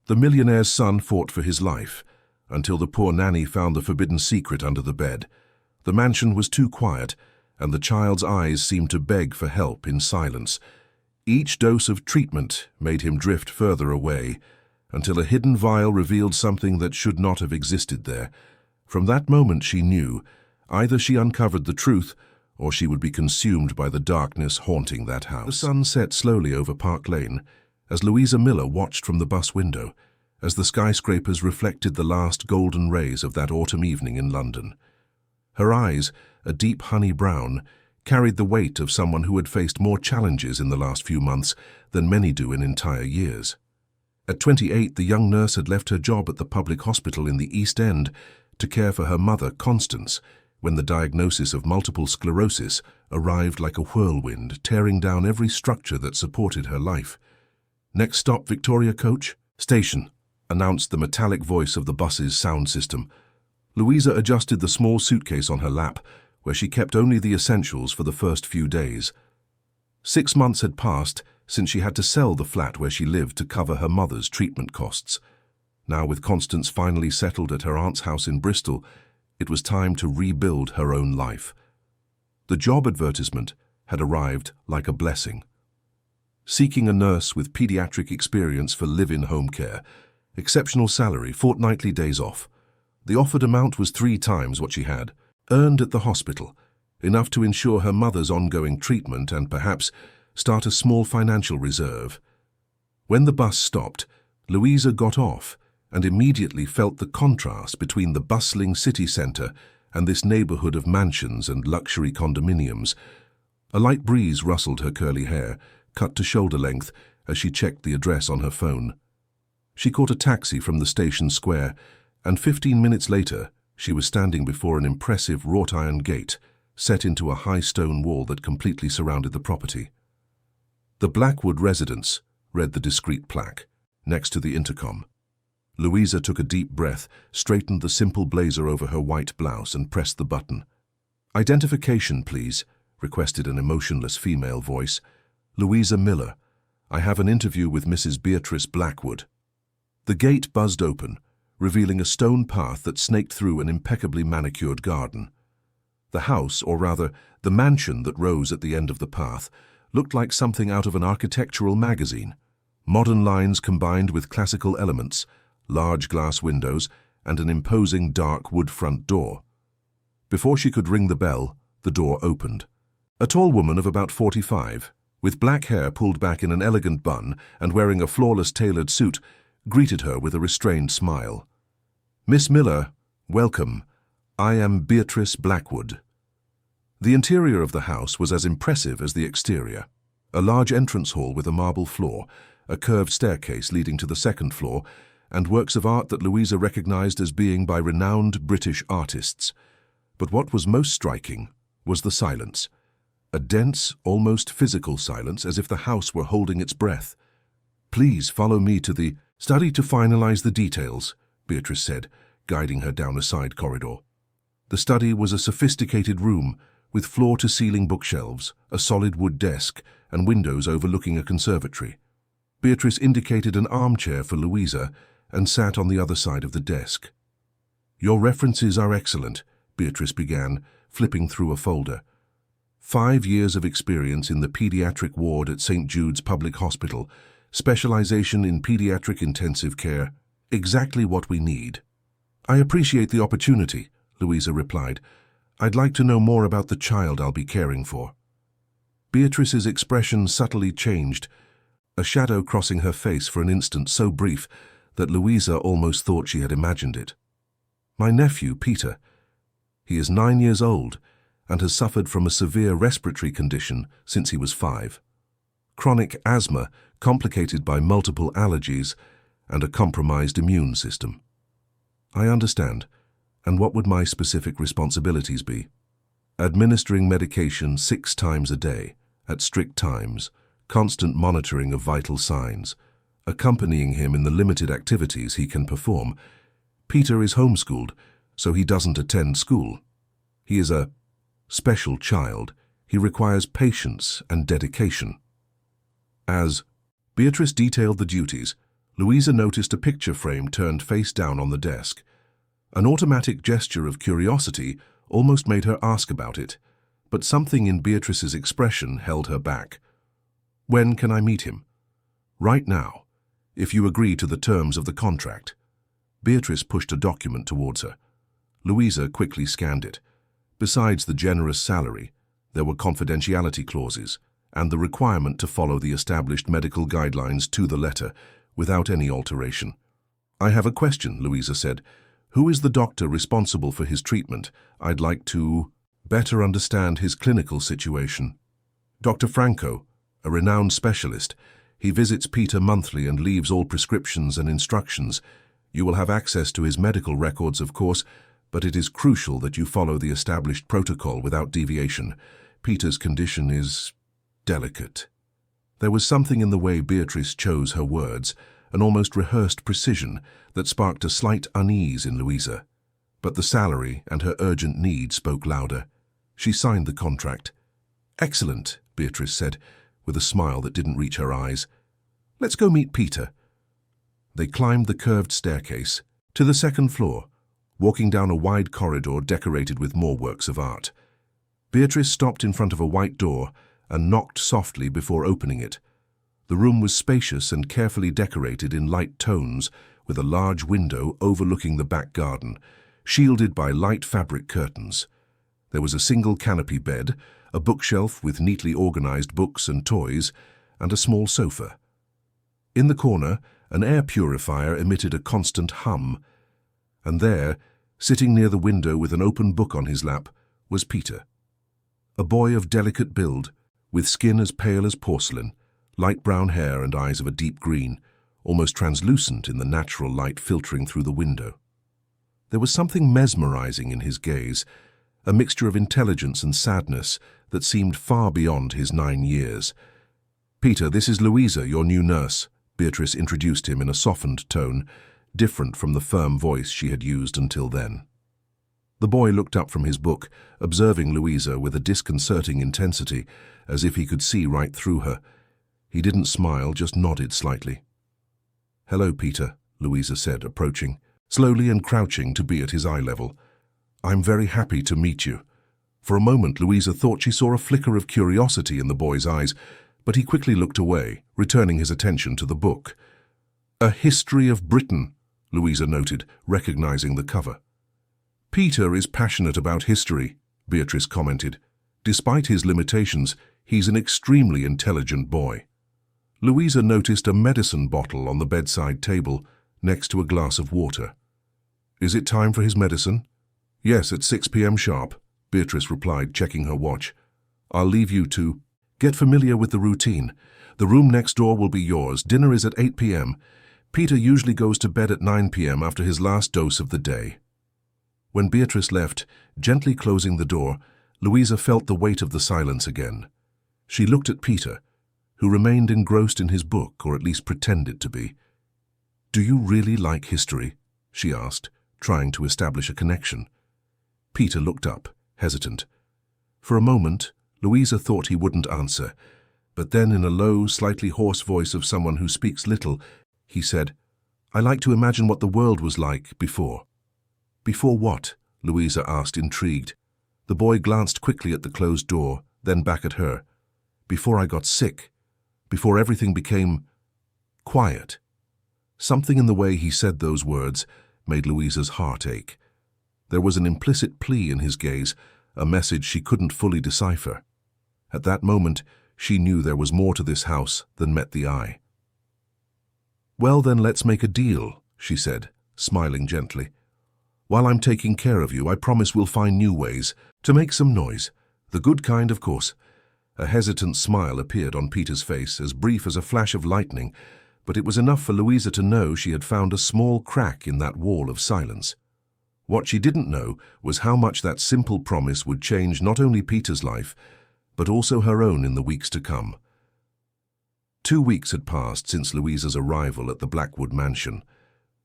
The millionaire's son fought for his life, until the poor nanny found the forbidden secret under the bed. The mansion was too quiet, and the child's eyes seemed to beg for help in silence. Each dose of treatment made him drift further away, until a hidden vial revealed something that should not have existed there. From that moment she knew, either she uncovered the truth, or she would be consumed by the darkness haunting that house. The sun set slowly over Park Lane, as Louisa Miller watched from the bus window, as the skyscrapers reflected the last golden rays of that autumn evening in London. Her eyes, a deep honey brown, carried the weight of someone who had faced more challenges in the last few months than many do in entire years. At 28, the young nurse had left her job at the public hospital in the East End to care for her mother, Constance, when the diagnosis of multiple sclerosis arrived like a whirlwind, tearing down every structure that supported her life. "Next stop, Victoria Coach? Station," announced the metallic voice of the bus's sound system. Louisa adjusted the small suitcase on her lap, where she kept only the essentials for the first few days. 6 months had passed since she had to sell the flat where she lived to cover her mother's treatment costs. Now, with Constance finally settled at her aunt's house in Bristol, it was time to rebuild her own life. The job advertisement had arrived like a blessing. Seeking a nurse with pediatric experience for live-in home care, exceptional salary, fortnightly days off. The offered amount was 3 times what she had earned at the hospital, enough to ensure her mother's ongoing treatment and perhaps start a small financial reserve. When the bus stopped, Louisa got off and immediately felt the contrast between the bustling city centre and this neighbourhood of mansions and luxury condominiums. A light breeze rustled her curly hair, cut to shoulder length, as she checked the address on her phone. She caught a taxi from the station square, and 15 minutes later, she was standing before an impressive wrought-iron gate set into a high stone wall that completely surrounded the property. "The Blackwood Residence," read the discreet plaque, next to the intercom. Louisa took a deep breath, straightened the simple blazer over her white blouse, and pressed the button. "Identification, please," requested an emotionless female voice. "Louisa Miller. I have an interview with Mrs. Beatrice Blackwood." The gate buzzed open, revealing a stone path that snaked through an impeccably manicured garden. The house, or rather, the mansion that rose at the end of the path, looked like something out of an architectural magazine. Modern lines combined with classical elements, large glass windows, and an imposing dark wood front door. Before she could ring the bell, the door opened. A tall woman of about 45, with black hair pulled back in an elegant bun and wearing a flawless tailored suit, greeted her with a restrained smile. "Miss Miller, welcome. I am Beatrice Blackwood." The interior of the house was as impressive as the exterior. A large entrance hall with a marble floor, a curved staircase leading to the second floor, and works of art that Louisa recognized as being by renowned British artists. But what was most striking was the silence. A dense, almost physical silence, as if the house were holding its breath. "Please follow me to the study to finalize the details," Beatrice said, guiding her down a side corridor. The study was a sophisticated room with floor-to-ceiling bookshelves, a solid wood desk, and windows overlooking a conservatory. Beatrice indicated an armchair for Louisa and sat on the other side of the desk. "Your references are excellent," Beatrice began, flipping through a folder. 5 years of experience in the pediatric ward at St. Jude's Public Hospital, specialization in pediatric intensive care, exactly what we need. "I appreciate the opportunity," Louisa replied. "I'd like to know more about the child I'll be caring for." Beatrice's expression subtly changed, a shadow crossing her face for an instant so brief that Louisa almost thought she had imagined it. "My nephew, Peter. He is 9 years old and has suffered from a severe respiratory condition since he was 5. Chronic asthma complicated by multiple allergies and a compromised immune system." "I understand. And what would my specific responsibilities be?" "Administering medication 6 times a day, at strict times, constant monitoring of vital signs, accompanying him in the limited activities he can perform. Peter is homeschooled, so he doesn't attend school. He is a special child. He requires patience and dedication." As Beatrice detailed the duties, Louisa noticed a picture frame turned face down on the desk. An automatic gesture of curiosity almost made her ask about it, but something in Beatrice's expression held her back. "When can I meet him?" "Right now, if you agree to the terms of the contract." Beatrice pushed a document towards her. Louisa quickly scanned it. Besides the generous salary, there were confidentiality clauses and the requirement to follow the established medical guidelines to the letter, without any alteration. "I have a question," Louisa said. "Who is the doctor responsible for his treatment? I'd like to better understand his clinical situation." "Dr. Franco, a renowned specialist. He visits Peter monthly and leaves all prescriptions and instructions. You will have access to his medical records, of course, but it is crucial that you follow the established protocol without deviation. Peter's condition is delicate." There was something in the way Beatrice chose her words, an almost rehearsed precision that sparked a slight unease in Louisa. But the salary and her urgent need spoke louder. She signed the contract. "Excellent," Beatrice said, with a smile that didn't reach her eyes. "Let's go meet Peter." They climbed the curved staircase to the second floor, walking down a wide corridor decorated with more works of art. Beatrice stopped in front of a white door and knocked softly before opening it. The room was spacious and carefully decorated in light tones, with a large window overlooking the back garden, shielded by light fabric curtains. There was a single canopy bed, a bookshelf with neatly organized books and toys, and a small sofa. In the corner, an air purifier emitted a constant hum. And there, sitting near the window with an open book on his lap, was Peter. A boy of delicate build, with skin as pale as porcelain, light brown hair and eyes of a deep green, almost translucent in the natural light filtering through the window. There was something mesmerizing in his gaze, a mixture of intelligence and sadness that seemed far beyond his 9 years. "Peter, this is Louisa, your new nurse," Beatrice introduced him in a softened tone, different from the firm voice she had used until then. The boy looked up from his book, observing Louisa with a disconcerting intensity, as if he could see right through her. He didn't smile, just nodded slightly. "Hello, Peter," Louisa said, approaching, slowly and crouching to be at his eye level. "I'm very happy to meet you." For a moment, Louisa thought she saw a flicker of curiosity in the boy's eyes, but he quickly looked away, returning his attention to the book. "A History of Britain," Louisa noted, recognizing the cover. "Peter is passionate about history," Beatrice commented. "Despite his limitations, he's an extremely intelligent boy." Louisa noticed a medicine bottle on the bedside table, next to a glass of water. "Is it time for his medicine?" "Yes, at 6 p.m. sharp," Beatrice replied, checking her watch. "I'll leave you to get familiar with the routine. The room next door will be yours. Dinner is at 8 p.m. Peter usually goes to bed at 9 p.m. after his last dose of the day." When Beatrice left, gently closing the door, Louisa felt the weight of the silence again. She looked at Peter, who remained engrossed in his book, or at least pretended to be. "Do you really like history?" she asked, trying to establish a connection. Peter looked up, hesitant. For a moment, Louisa thought he wouldn't answer, but then in a low, slightly hoarse voice of someone who speaks little, he said, "I like to imagine what the world was like before." "Before what?" Louisa asked, intrigued. The boy glanced quickly at the closed door, then back at her. "Before I got sick. Before everything became quiet." Something in the way he said those words made Louisa's heart ache. There was an implicit plea in his gaze, a message she couldn't fully decipher. At that moment, she knew there was more to this house than met the eye. "Well, then let's make a deal," she said, smiling gently. "While I'm taking care of you, I promise we'll find new ways to make some noise. The good kind, of course." A hesitant smile appeared on Peter's face, as brief as a flash of lightning, but it was enough for Louisa to know she had found a small crack in that wall of silence. What she didn't know was how much that simple promise would change not only Peter's life, but also her own in the weeks to come. 2 weeks had passed since Louisa's arrival at the Blackwood mansion.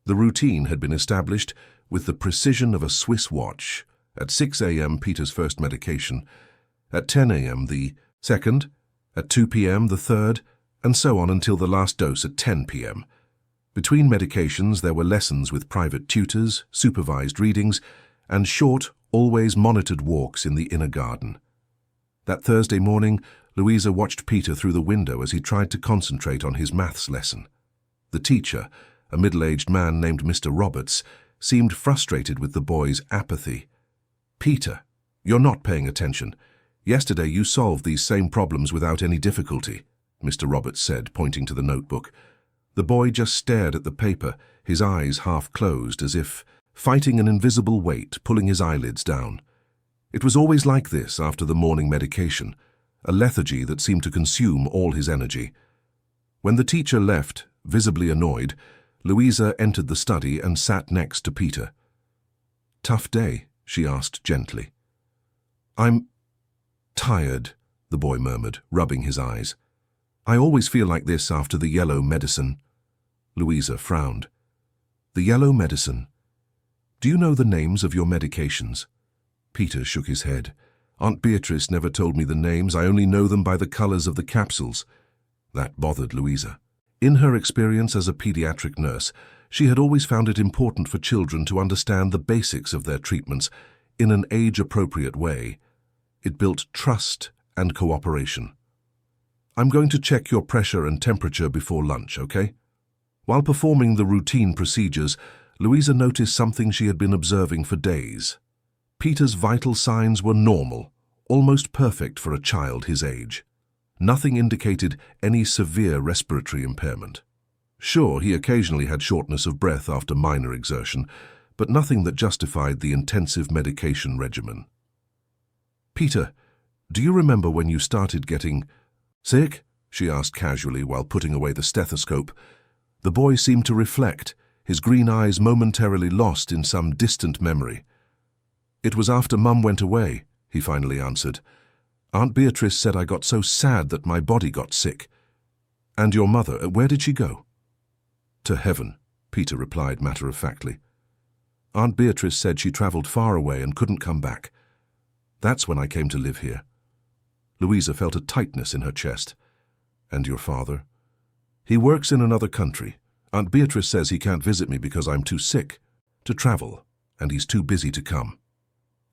The routine had been established with the precision of a Swiss watch. At 6 a.m. Peter's first medication, at 10 a.m. the second, at 2 p.m. the third, and so on until the last dose at 10 p.m. Between medications, there were lessons with private tutors, supervised readings, and short, always monitored walks in the inner garden. That Thursday morning, Louisa watched Peter through the window as he tried to concentrate on his maths lesson. The teacher, a middle-aged man named Mr. Roberts, seemed frustrated with the boy's apathy. "Peter, you're not paying attention. Yesterday you solved these same problems without any difficulty," Mr. Roberts said, pointing to the notebook. The boy just stared at the paper, his eyes half closed, as if fighting an invisible weight, pulling his eyelids down. It was always like this after the morning medication, a lethargy that seemed to consume all his energy. When the teacher left, visibly annoyed, Louisa entered the study and sat next to Peter. "Tough day?" she asked gently. "I'm tired," the boy murmured, rubbing his eyes. "I always feel like this after the yellow medicine." Louisa frowned. "The yellow medicine? Do you know the names of your medications?" Peter shook his head. "Aunt Beatrice never told me the names. I only know them by the colors of the capsules." That bothered Louisa. In her experience as a pediatric nurse, she had always found it important for children to understand the basics of their treatments in an age-appropriate way. It built trust and cooperation. "I'm going to check your pressure and temperature before lunch, okay?" While performing the routine procedures, Louisa noticed something she had been observing for days. Peter's vital signs were normal, almost perfect for a child his age. Nothing indicated any severe respiratory impairment. Sure, he occasionally had shortness of breath after minor exertion, but nothing that justified the intensive medication regimen. "Peter, do you remember when you started getting sick?" she asked casually while putting away the stethoscope. The boy seemed to reflect, his green eyes momentarily lost in some distant memory. "It was after Mum went away," he finally answered. "Aunt Beatrice said I got so sad that my body got sick." "And your mother, where did she go?" "To heaven," Peter replied matter-of-factly. "Aunt Beatrice said she traveled far away and couldn't come back. That's when I came to live here." Louisa felt a tightness in her chest. "And your father?" "He works in another country. Aunt Beatrice says he can't visit me because I'm too sick to travel, and he's too busy to come."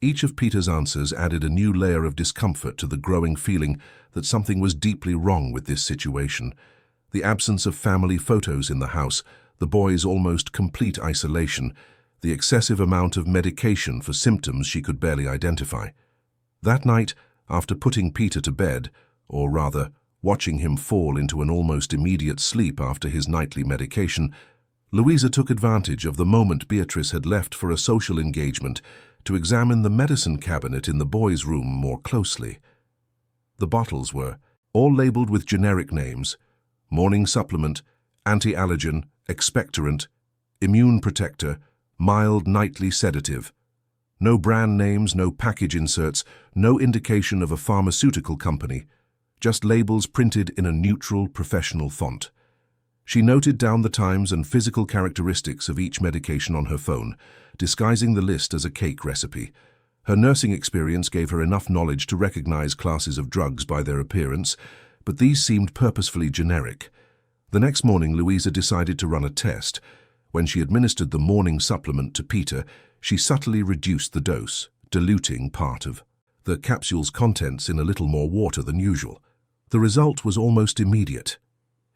Each of Peter's answers added a new layer of discomfort to the growing feeling that something was deeply wrong with this situation. The absence of family photos in the house, the boy's almost complete isolation, the excessive amount of medication for symptoms she could barely identify. That night, after putting Peter to bed, or rather, watching him fall into an almost immediate sleep after his nightly medication, Louisa took advantage of the moment Beatrice had left for a social engagement to examine the medicine cabinet in the boy's room more closely. The bottles were all labeled with generic names: morning supplement, anti-allergen, expectorant, immune protector, mild nightly sedative. No brand names, no package inserts, no indication of a pharmaceutical company, just labels printed in a neutral, professional font. She noted down the times and physical characteristics of each medication on her phone, disguising the list as a cake recipe. Her nursing experience gave her enough knowledge to recognize classes of drugs by their appearance, but these seemed purposefully generic. The next morning, Louisa decided to run a test. When she administered the morning supplement to Peter, she subtly reduced the dose, diluting part of the capsule's contents in a little more water than usual. The result was almost immediate.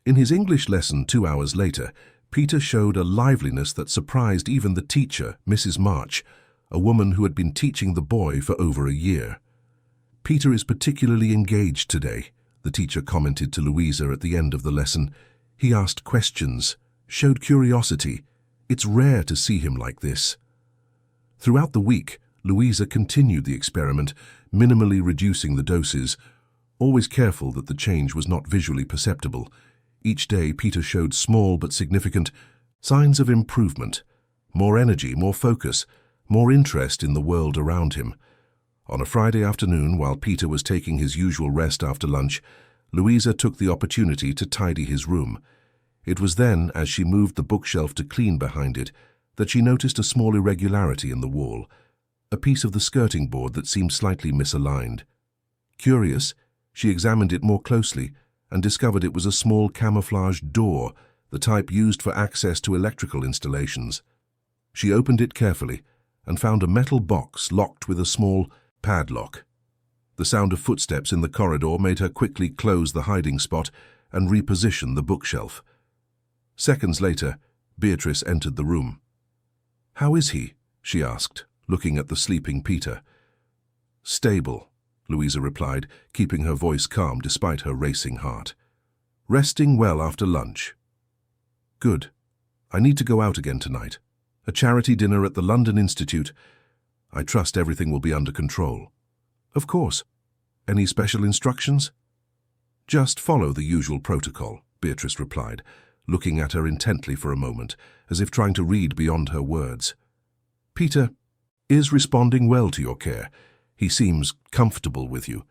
In his English lesson 2 hours later, Peter showed a liveliness that surprised even the teacher, Mrs. March, a woman who had been teaching the boy for over a year. "Peter is particularly engaged today," the teacher commented to Louisa at the end of the lesson. "He asked questions, showed curiosity. It's rare to see him like this." Throughout the week, Louisa continued the experiment, minimally reducing the doses, always careful that the change was not visually perceptible. Each day, Peter showed small but significant signs of improvement: more energy, more focus, more interest in the world around him. On a Friday afternoon, while Peter was taking his usual rest after lunch, Louisa took the opportunity to tidy his room. It was then, as she moved the bookshelf to clean behind it, that she noticed a small irregularity in the wall, a piece of the skirting board that seemed slightly misaligned. Curious, she examined it more closely and discovered it was a small camouflaged door the type used for access to electrical installations. She opened it carefully and found a metal box locked with a small padlock. The sound of footsteps in the corridor made her quickly close the hiding spot and reposition the bookshelf. Seconds later, Beatrice entered the room. "How is he?" she asked, looking at the sleeping Peter. "Stable," Louisa replied, keeping her voice calm despite her racing heart. "Resting well after lunch." "Good. I need to go out again tonight. A charity dinner at the London Institute. I trust everything will be under control." "Of course. Any special instructions?" "Just follow the usual protocol," Beatrice replied, looking at her intently for a moment, as if trying to read beyond her words. "Peter is responding well to your care. He seems comfortable with you."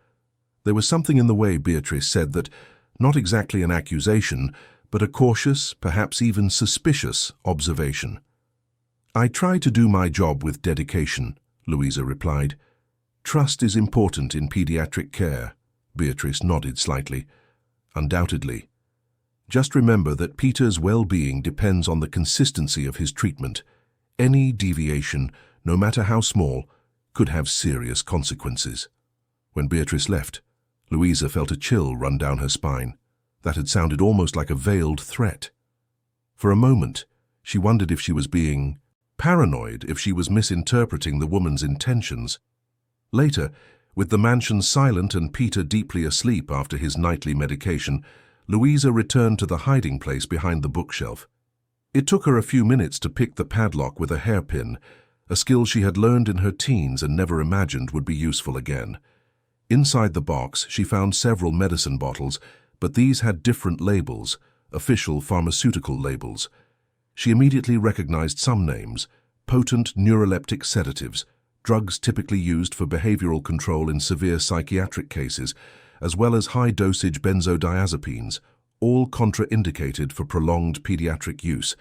There was something in the way Beatrice said that, not exactly an accusation, but a cautious, perhaps even suspicious observation. "I try to do my job with dedication," Louisa replied. "Trust is important in pediatric care," Beatrice nodded slightly. "Undoubtedly. Just remember that Peter's well-being depends on the consistency of his treatment. Any deviation, no matter how small, could have serious consequences." When Beatrice left, Louisa felt a chill run down her spine. That had sounded almost like a veiled threat. For a moment, she wondered if she was being paranoid, if she was misinterpreting the woman's intentions. Later, with the mansion silent and Peter deeply asleep after his nightly medication, Louisa returned to the hiding place behind the bookshelf. It took her a few minutes to pick the padlock with a hairpin, a skill she had learned in her teens and never imagined would be useful again. Inside the box, she found several medicine bottles, but these had different labels, official pharmaceutical labels. She immediately recognized some names: potent neuroleptic sedatives, drugs typically used for behavioral control in severe psychiatric cases, as well as high-dosage benzodiazepines, all contraindicated for prolonged pediatric use,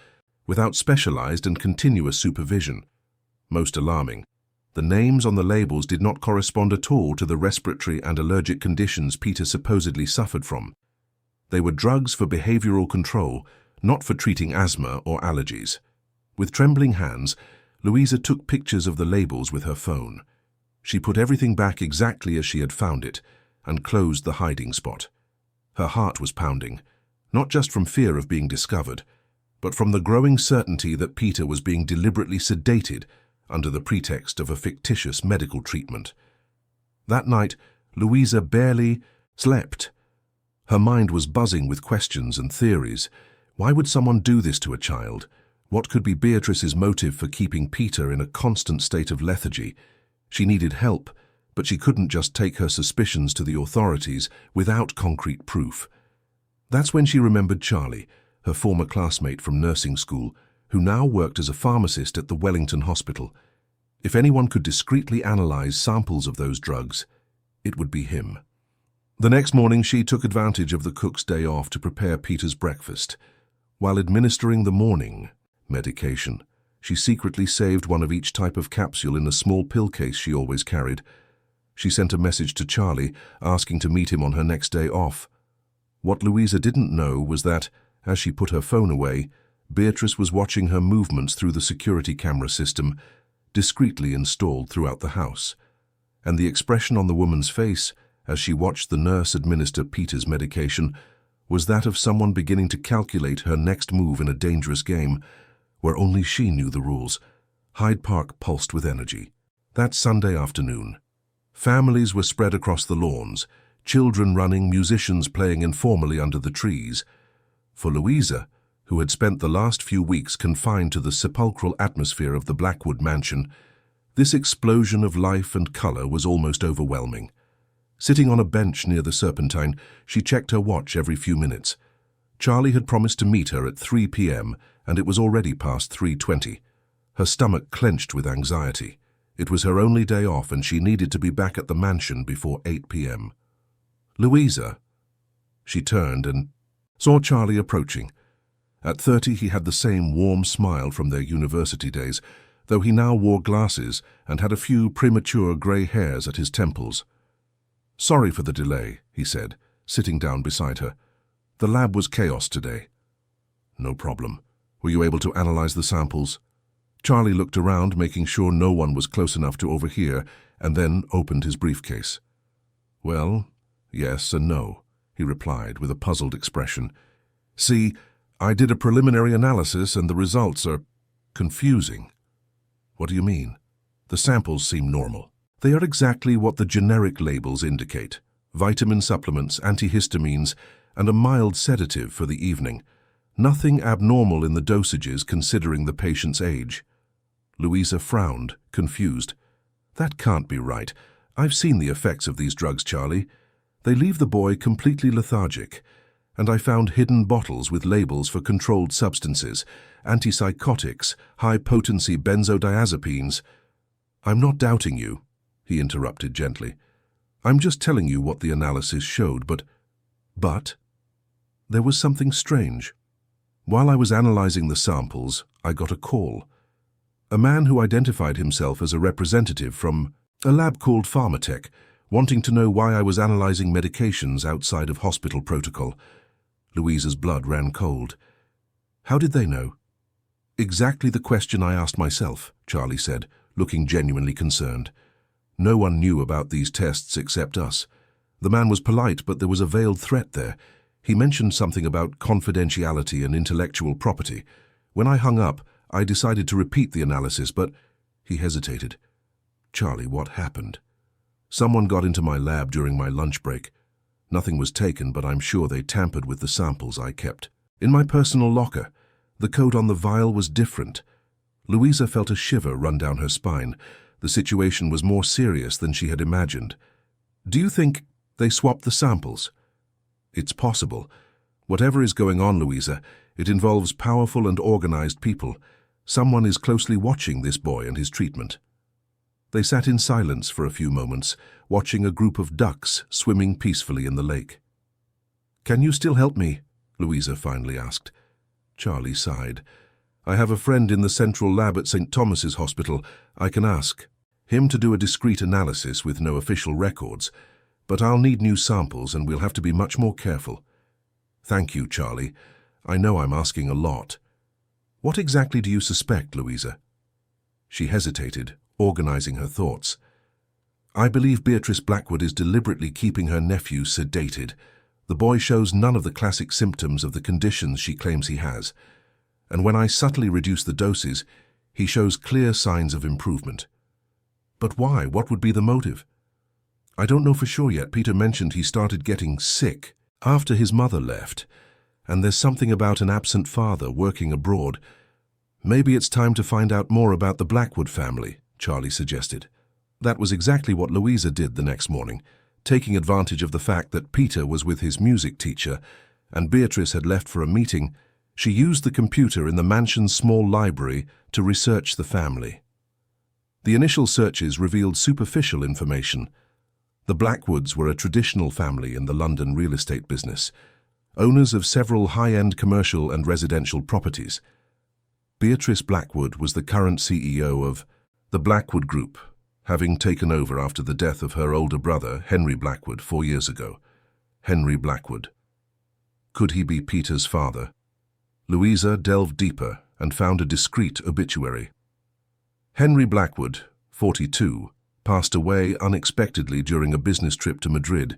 without specialized and continuous supervision. Most alarming, the names on the labels did not correspond at all to the respiratory and allergic conditions Peter supposedly suffered from. They were drugs for behavioral control, not for treating asthma or allergies. With trembling hands, Louisa took pictures of the labels with her phone. She put everything back exactly as she had found it and closed the hiding spot. Her heart was pounding, not just from fear of being discovered, but from the growing certainty that Peter was being deliberately sedated under the pretext of a fictitious medical treatment. That night, Louisa barely slept. Her mind was buzzing with questions and theories. Why would someone do this to a child? What could be Beatrice's motive for keeping Peter in a constant state of lethargy? She needed help, but she couldn't just take her suspicions to the authorities without concrete proof. That's when she remembered Charlie, her former classmate from nursing school, who now worked as a pharmacist at the Wellington Hospital. If anyone could discreetly analyze samples of those drugs, it would be him. The next morning, she took advantage of the cook's day off to prepare Peter's breakfast. While administering the morning medication, she secretly saved one of each type of capsule in a small pill case she always carried. She sent a message to Charlie asking to meet him on her next day off. What Louisa didn't know was that, as she put her phone away, Beatrice was watching her movements through the security camera system, discreetly installed throughout the house. And the expression on the woman's face, as she watched the nurse administer Peter's medication, was that of someone beginning to calculate her next move in a dangerous game, where only she knew the rules. Hyde Park pulsed with energy. That Sunday afternoon, families were spread across the lawns, children running, musicians playing informally under the trees. For Louisa, who had spent the last few weeks confined to the sepulchral atmosphere of the Blackwood mansion, this explosion of life and color was almost overwhelming. Sitting on a bench near the Serpentine, she checked her watch every few minutes. Charlie had promised to meet her at 3 p.m., and it was already past 3:20. Her stomach clenched with anxiety. It was her only day off, and she needed to be back at the mansion before 8 p.m. "Louisa?" She turned and saw Charlie approaching. At 30, he had the same warm smile from their university days, though he now wore glasses and had a few premature grey hairs at his temples. "Sorry for the delay," he said, sitting down beside her. "The lab was chaos today." No problem. Were you able to analyze the samples? Charlie looked around, making sure no one was close enough to overhear, and then opened his briefcase. Well, yes and no, he replied with a puzzled expression. See, I did a preliminary analysis and the results are confusing. What do you mean? The samples seem normal. They are exactly what the generic labels indicate: vitamin supplements, antihistamines, and a mild sedative for the evening. Nothing abnormal in the dosages considering the patient's age. Louisa frowned, confused. That can't be right. I've seen the effects of these drugs, Charlie. They leave the boy completely lethargic. And I found hidden bottles with labels for controlled substances, antipsychotics, high-potency benzodiazepines. I'm not doubting you, he interrupted gently. I'm just telling you what the analysis showed, but there was something strange. While I was analyzing the samples, I got a call. A man who identified himself as a representative from a lab called Pharmatech, wanting to know why I was analyzing medications outside of hospital protocol. Louisa's blood ran cold. How did they know? Exactly the question I asked myself, Charlie said, looking genuinely concerned. No one knew about these tests except us. The man was polite, but there was a veiled threat there. He mentioned something about confidentiality and intellectual property. When I hung up, I decided to repeat the analysis, but he hesitated. Charlie, what happened? Someone got into my lab during my lunch break. Nothing was taken, but I'm sure they tampered with the samples I kept. In my personal locker, the code on the vial was different. Louisa felt a shiver run down her spine. The situation was more serious than she had imagined. Do you think they swapped the samples? It's possible. Whatever is going on, Louisa, it involves powerful and organized people. Someone is closely watching this boy and his treatment. They sat in silence for a few moments, watching a group of ducks swimming peacefully in the lake. Can you still help me? Louisa finally asked. Charlie sighed. I have a friend in the central lab at St. Thomas's Hospital. I can ask him to do a discreet analysis with no official records, but I'll need new samples and we'll have to be much more careful. Thank you, Charlie. I know I'm asking a lot. What exactly do you suspect, Louisa? She hesitated, organizing her thoughts. I believe Beatrice Blackwood is deliberately keeping her nephew sedated. The boy shows none of the classic symptoms of the conditions she claims he has. And when I subtly reduce the doses, he shows clear signs of improvement. But why? What would be the motive? I don't know for sure yet. Peter mentioned he started getting sick after his mother left, and there's something about an absent father working abroad. Maybe it's time to find out more about the Blackwood family, Charlie suggested. That was exactly what Louisa did the next morning, taking advantage of the fact that Peter was with his music teacher and Beatrice had left for a meeting. She used the computer in the mansion's small library to research the family. The initial searches revealed superficial information. The Blackwoods were a traditional family in the London real estate business, owners of several high-end commercial and residential properties. Beatrice Blackwood was the current CEO of the Blackwood Group, having taken over after the death of her older brother, Henry Blackwood, 4 years ago. Henry Blackwood. Could he be Peter's father? Louisa delved deeper and found a discreet obituary. Henry Blackwood, 42, passed away unexpectedly during a business trip to Madrid.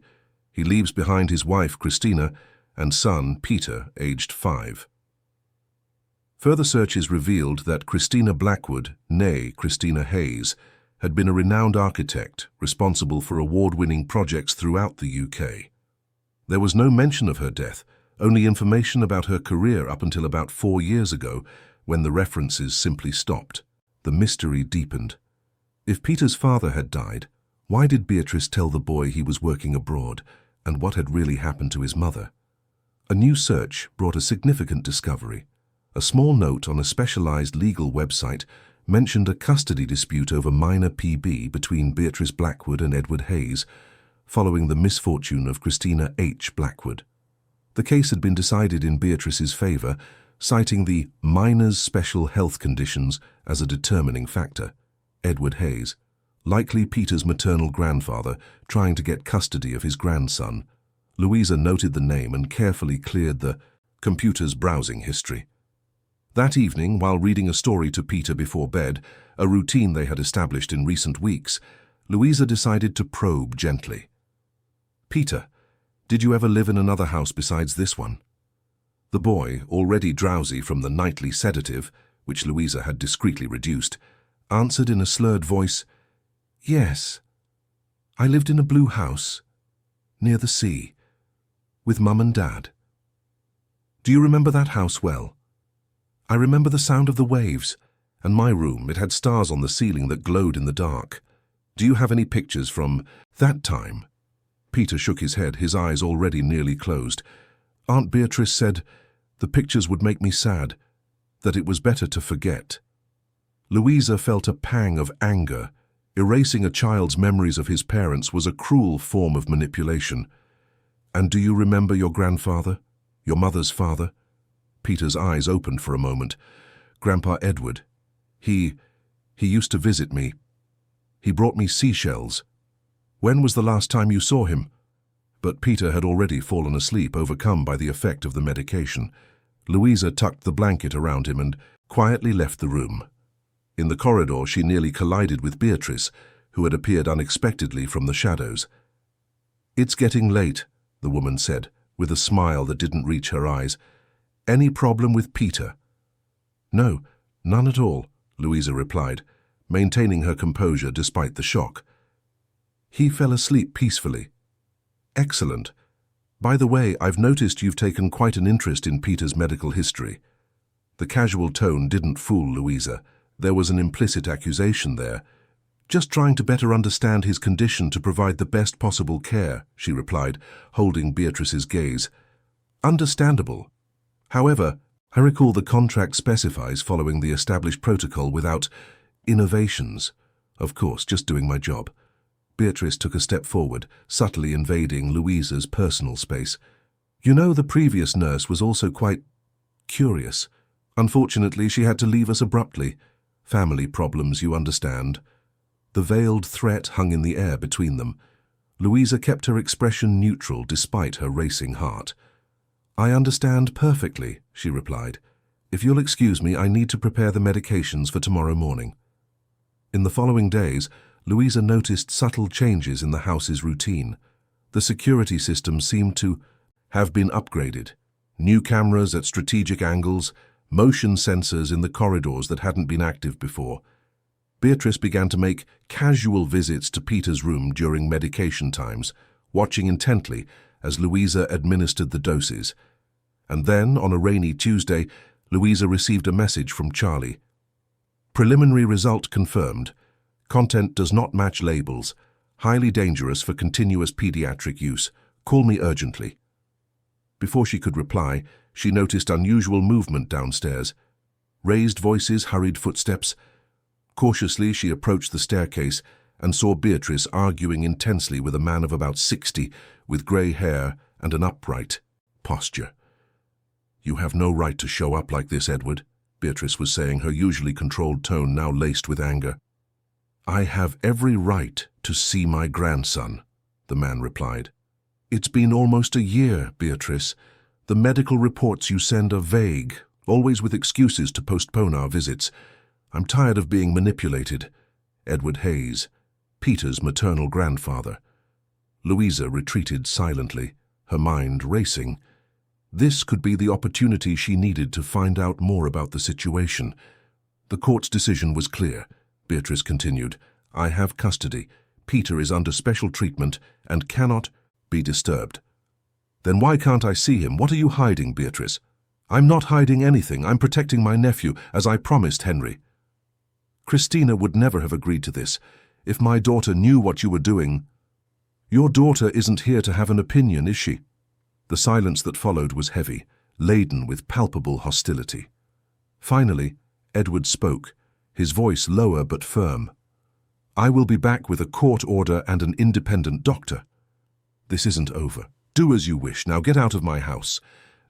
He leaves behind his wife, Christina, and son, Peter, aged 5. Further searches revealed that Christina Blackwood, née Christina Hayes, had been a renowned architect responsible for award-winning projects throughout the UK. There was no mention of her death, only information about her career up until about 4 years ago, when the references simply stopped. The mystery deepened. If Peter's father had died, why did Beatrice tell the boy he was working abroad, and what had really happened to his mother? A new search brought a significant discovery. A small note on a specialized legal website mentioned a custody dispute over minor PB between Beatrice Blackwood and Edward Hayes, following the misfortune of Christina H. Blackwood. The case had been decided in Beatrice's favor, citing the minor's special health conditions as a determining factor. Edward Hayes, likely Peter's maternal grandfather, trying to get custody of his grandson. Louisa noted the name and carefully cleared the computer's browsing history. That evening, while reading a story to Peter before bed, a routine they had established in recent weeks, Louisa decided to probe gently. "Peter, did you ever live in another house besides this one?" The boy, already drowsy from the nightly sedative, which Louisa had discreetly reduced, answered in a slurred voice, "Yes. I lived in a blue house, near the sea, with Mum and Dad." "Do you remember that house well?" "I remember the sound of the waves, and my room, it had stars on the ceiling that glowed in the dark. Do you have any pictures from that time?" Peter shook his head, his eyes already nearly closed. "Aunt Beatrice said the pictures would make me sad, that it was better to forget." Louisa felt a pang of anger. Erasing a child's memories of his parents was a cruel form of manipulation. "And do you remember your grandfather, your mother's father?" Peter's eyes opened for a moment. "Grandpa Edward. He used to visit me. He brought me seashells. When was the last time you saw him?" But Peter had already fallen asleep, overcome by the effect of the medication. Louisa tucked the blanket around him and quietly left the room. In the corridor, she nearly collided with Beatrice, who had appeared unexpectedly from the shadows. "It's getting late," the woman said, with a smile that didn't reach her eyes. "Any problem with Peter?" "No, none at all," Louisa replied, maintaining her composure despite the shock. "He fell asleep peacefully." "Excellent. By the way, I've noticed you've taken quite an interest in Peter's medical history." The casual tone didn't fool Louisa. There was an implicit accusation there. "Just trying to better understand his condition to provide the best possible care," she replied, holding Beatrice's gaze. "Understandable. However, I recall the contract specifies following the established protocol without innovations. Of course, just doing my job." Beatrice took a step forward, subtly invading Louisa's personal space. "You know, the previous nurse was also quite curious. Unfortunately, she had to leave us abruptly. Family problems, you understand." The veiled threat hung in the air between them. Louisa kept her expression neutral despite her racing heart. "I understand perfectly," she replied. "If you'll excuse me, I need to prepare the medications for tomorrow morning." In the following days, Louisa noticed subtle changes in the house's routine. The security system seemed to have been upgraded. New cameras at strategic angles, motion sensors in the corridors that hadn't been active before. Beatrice began to make casual visits to Peter's room during medication times, watching intently as Louisa administered the doses. And then, on a rainy Tuesday, Louisa received a message from Charlie. "Preliminary result confirmed. Content does not match labels. Highly dangerous for continuous pediatric use. Call me urgently." Before she could reply, she noticed unusual movement downstairs. Raised voices, hurried footsteps. Cautiously, she approached the staircase and saw Beatrice arguing intensely with a man of about 60, with grey hair and an upright posture. "You have no right to show up like this, Edward," Beatrice was saying, her usually controlled tone now laced with anger. "I have every right to see my grandson," the man replied. "It's been almost a year, Beatrice. The medical reports you send are vague, always with excuses to postpone our visits. I'm tired of being manipulated." Edward Hayes, Peter's maternal grandfather. Louisa retreated silently, her mind racing. This could be the opportunity she needed to find out more about the situation. "The court's decision was clear," Beatrice continued. "I have custody. Peter is under special treatment and cannot be disturbed." "Then why can't I see him? What are you hiding, Beatrice?" "I'm not hiding anything. I'm protecting my nephew, as I promised Henry." "Christina would never have agreed to this. If my daughter knew what you were doing—" "Your daughter isn't here to have an opinion, is she?" The silence that followed was heavy, laden with palpable hostility. Finally, Edward spoke, his voice lower but firm. "I will be back with a court order and an independent doctor." "This isn't over. Do as you wish. Now get out of my house."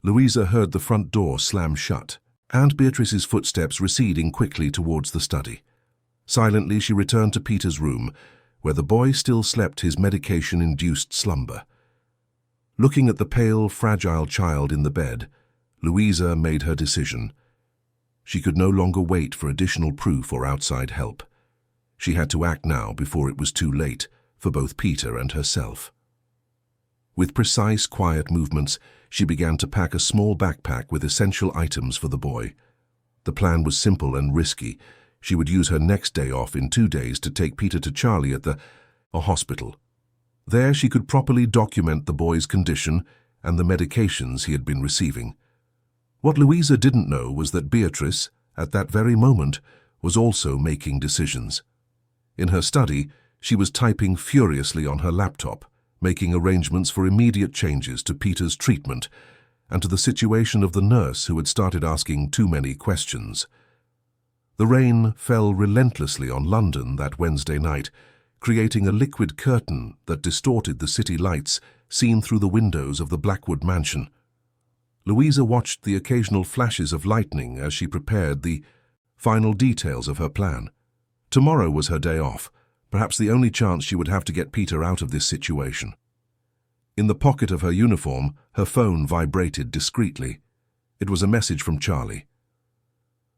Louisa heard the front door slam shut, and Beatrice's footsteps receding quickly towards the study. Silently, she returned to Peter's room, where the boy still slept his medication-induced slumber. Looking at the pale, fragile child in the bed, Louisa made her decision. She could no longer wait for additional proof or outside help. She had to act now before it was too late for both Peter and herself. With precise, quiet movements, she began to pack a small backpack with essential items for the boy. The plan was simple and risky. She would use her next day off in 2 days to take Peter to Charlie at a hospital. There she could properly document the boy's condition and the medications he had been receiving. What Louisa didn't know was that Beatrice, at that very moment, was also making decisions. In her study, she was typing furiously on her laptop, making arrangements for immediate changes to Peter's treatment and to the situation of the nurse who had started asking too many questions. The rain fell relentlessly on London that Wednesday night, creating a liquid curtain that distorted the city lights seen through the windows of the Blackwood mansion. Louisa watched the occasional flashes of lightning as she prepared the final details of her plan. Tomorrow was her day off, perhaps the only chance she would have to get Peter out of this situation. In the pocket of her uniform, her phone vibrated discreetly. It was a message from Charlie.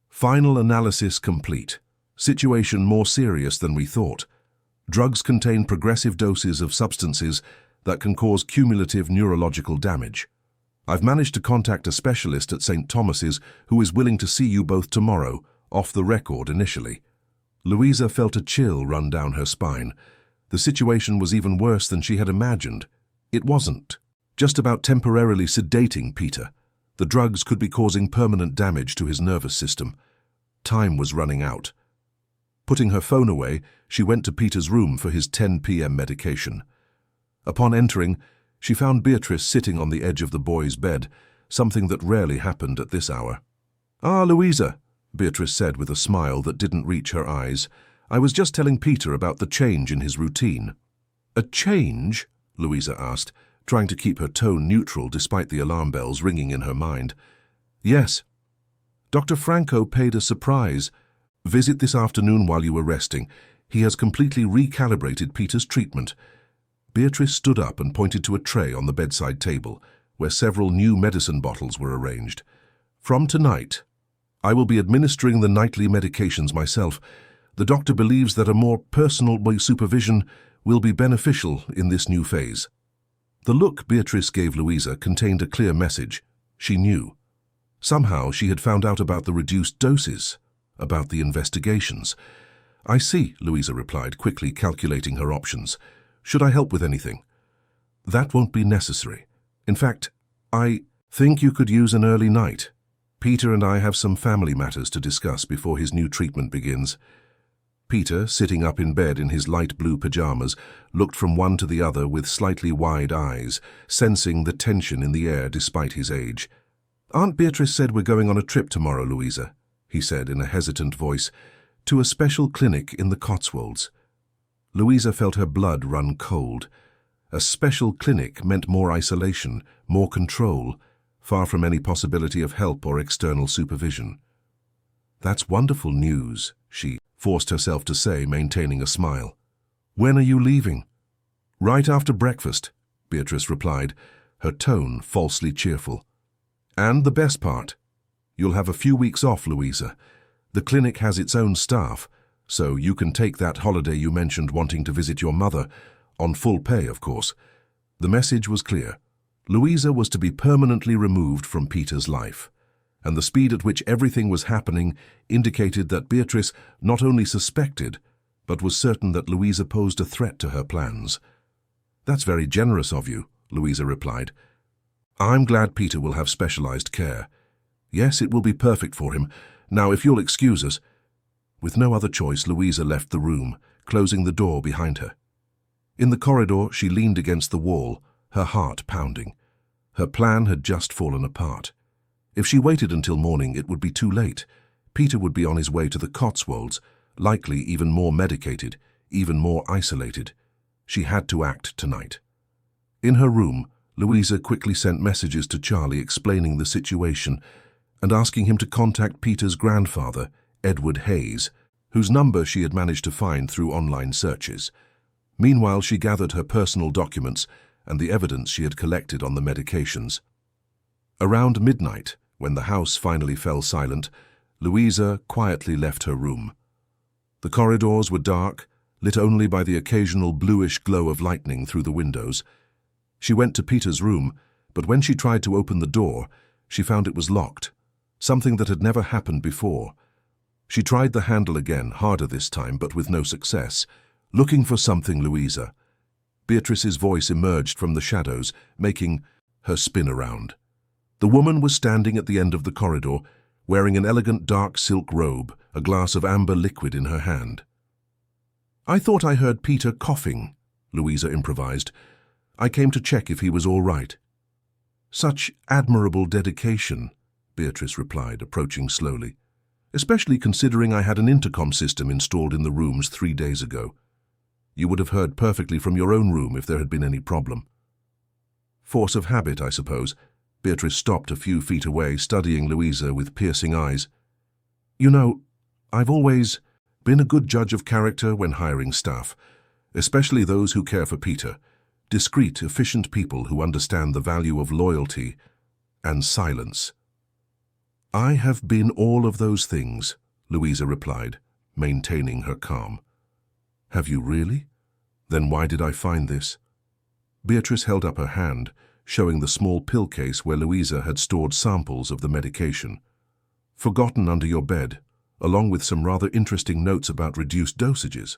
Final analysis complete. Situation more serious than we thought. Drugs contain progressive doses of substances that can cause cumulative neurological damage. I've managed to contact a specialist at St. Thomas's who is willing to see you both tomorrow, off the record initially. Louisa felt a chill run down her spine. The situation was even worse than she had imagined. It wasn't just about temporarily sedating Peter. The drugs could be causing permanent damage to his nervous system. Time was running out. Putting her phone away, she went to Peter's room for his 10 p.m. medication. Upon entering, she found Beatrice sitting on the edge of the boy's bed, something that rarely happened at this hour. "Ah, Louisa," Beatrice said with a smile that didn't reach her eyes. "I was just telling Peter about the change in his routine." "A change?" Louisa asked, trying to keep her tone neutral despite the alarm bells ringing in her mind. "Yes. Dr. Franco paid a surprise visit this afternoon while you were resting. He has completely recalibrated Peter's treatment." Beatrice stood up and pointed to a tray on the bedside table, where several new medicine bottles were arranged. "From tonight, I will be administering the nightly medications myself. The doctor believes that a more personal supervision will be beneficial in this new phase." The look Beatrice gave Louisa contained a clear message. She knew. Somehow she had found out about the reduced doses, about the investigations. "I see," Louisa replied, quickly calculating her options. "Should I help with anything?" "That won't be necessary. In fact, I think you could use an early night. Peter and I have some family matters to discuss before his new treatment begins." Peter, sitting up in bed in his light blue pajamas, looked from one to the other with slightly wide eyes, sensing the tension in the air despite his age. "Aunt Beatrice said we're going on a trip tomorrow, Louisa," he said in a hesitant voice, "to a special clinic in the Cotswolds." Louisa felt her blood run cold. A special clinic meant more isolation, more control, far from any possibility of help or external supervision. "That's wonderful news," she forced herself to say, maintaining a smile. "When are you leaving?" "Right after breakfast," Beatrice replied, her tone falsely cheerful. "And the best part, you'll have a few weeks off, Louisa. The clinic has its own staff, so you can take that holiday you mentioned wanting to visit your mother, on full pay, of course." The message was clear. Louisa was to be permanently removed from Peter's life, and the speed at which everything was happening indicated that Beatrice not only suspected, but was certain that Louisa posed a threat to her plans. "That's very generous of you," Louisa replied. "I'm glad Peter will have specialized care. Yes, it will be perfect for him. Now, if you'll excuse us." With no other choice, Louisa left the room, closing the door behind her. In the corridor, she leaned against the wall, her heart pounding. Her plan had just fallen apart. If she waited until morning, it would be too late. Peter would be on his way to the Cotswolds, likely even more medicated, even more isolated. She had to act tonight. In her room, Louisa quickly sent messages to Charlie explaining the situation and asking him to contact Peter's grandfather, Edward Hayes, whose number she had managed to find through online searches. Meanwhile, she gathered her personal documents and the evidence she had collected on the medications. Around midnight, When the house finally fell silent, Louisa quietly left her room. The corridors were dark, lit only by the occasional bluish glow of lightning through the windows. She went to Peter's room, but when she tried to open the door, she found it was locked, something that had never happened before. She tried the handle again, harder this time, but with no success. "Looking for something, Louisa." Beatrice's voice emerged from the shadows, making her spin around. The woman was standing at the end of the corridor, wearing an elegant dark silk robe, a glass of amber liquid in her hand. "I thought I heard Peter coughing," Louisa improvised. "I came to check if he was all right." "Such admirable dedication," Beatrice replied, approaching slowly, "especially considering I had an intercom system installed in the rooms 3 days ago. You would have heard perfectly from your own room if there had been any problem." "Force of habit, I suppose." Beatrice stopped a few feet away, studying Louisa with piercing eyes. "You know, I've always been a good judge of character when hiring staff, especially those who care for Peter. Discreet, efficient people who understand the value of loyalty and silence." "I have been all of those things," Louisa replied, maintaining her calm. "Have you really? Then why did I find this?" Beatrice held up her hand, showing the small pill case where Louisa had stored samples of the medication. "Forgotten under your bed, along with some rather interesting notes about reduced dosages."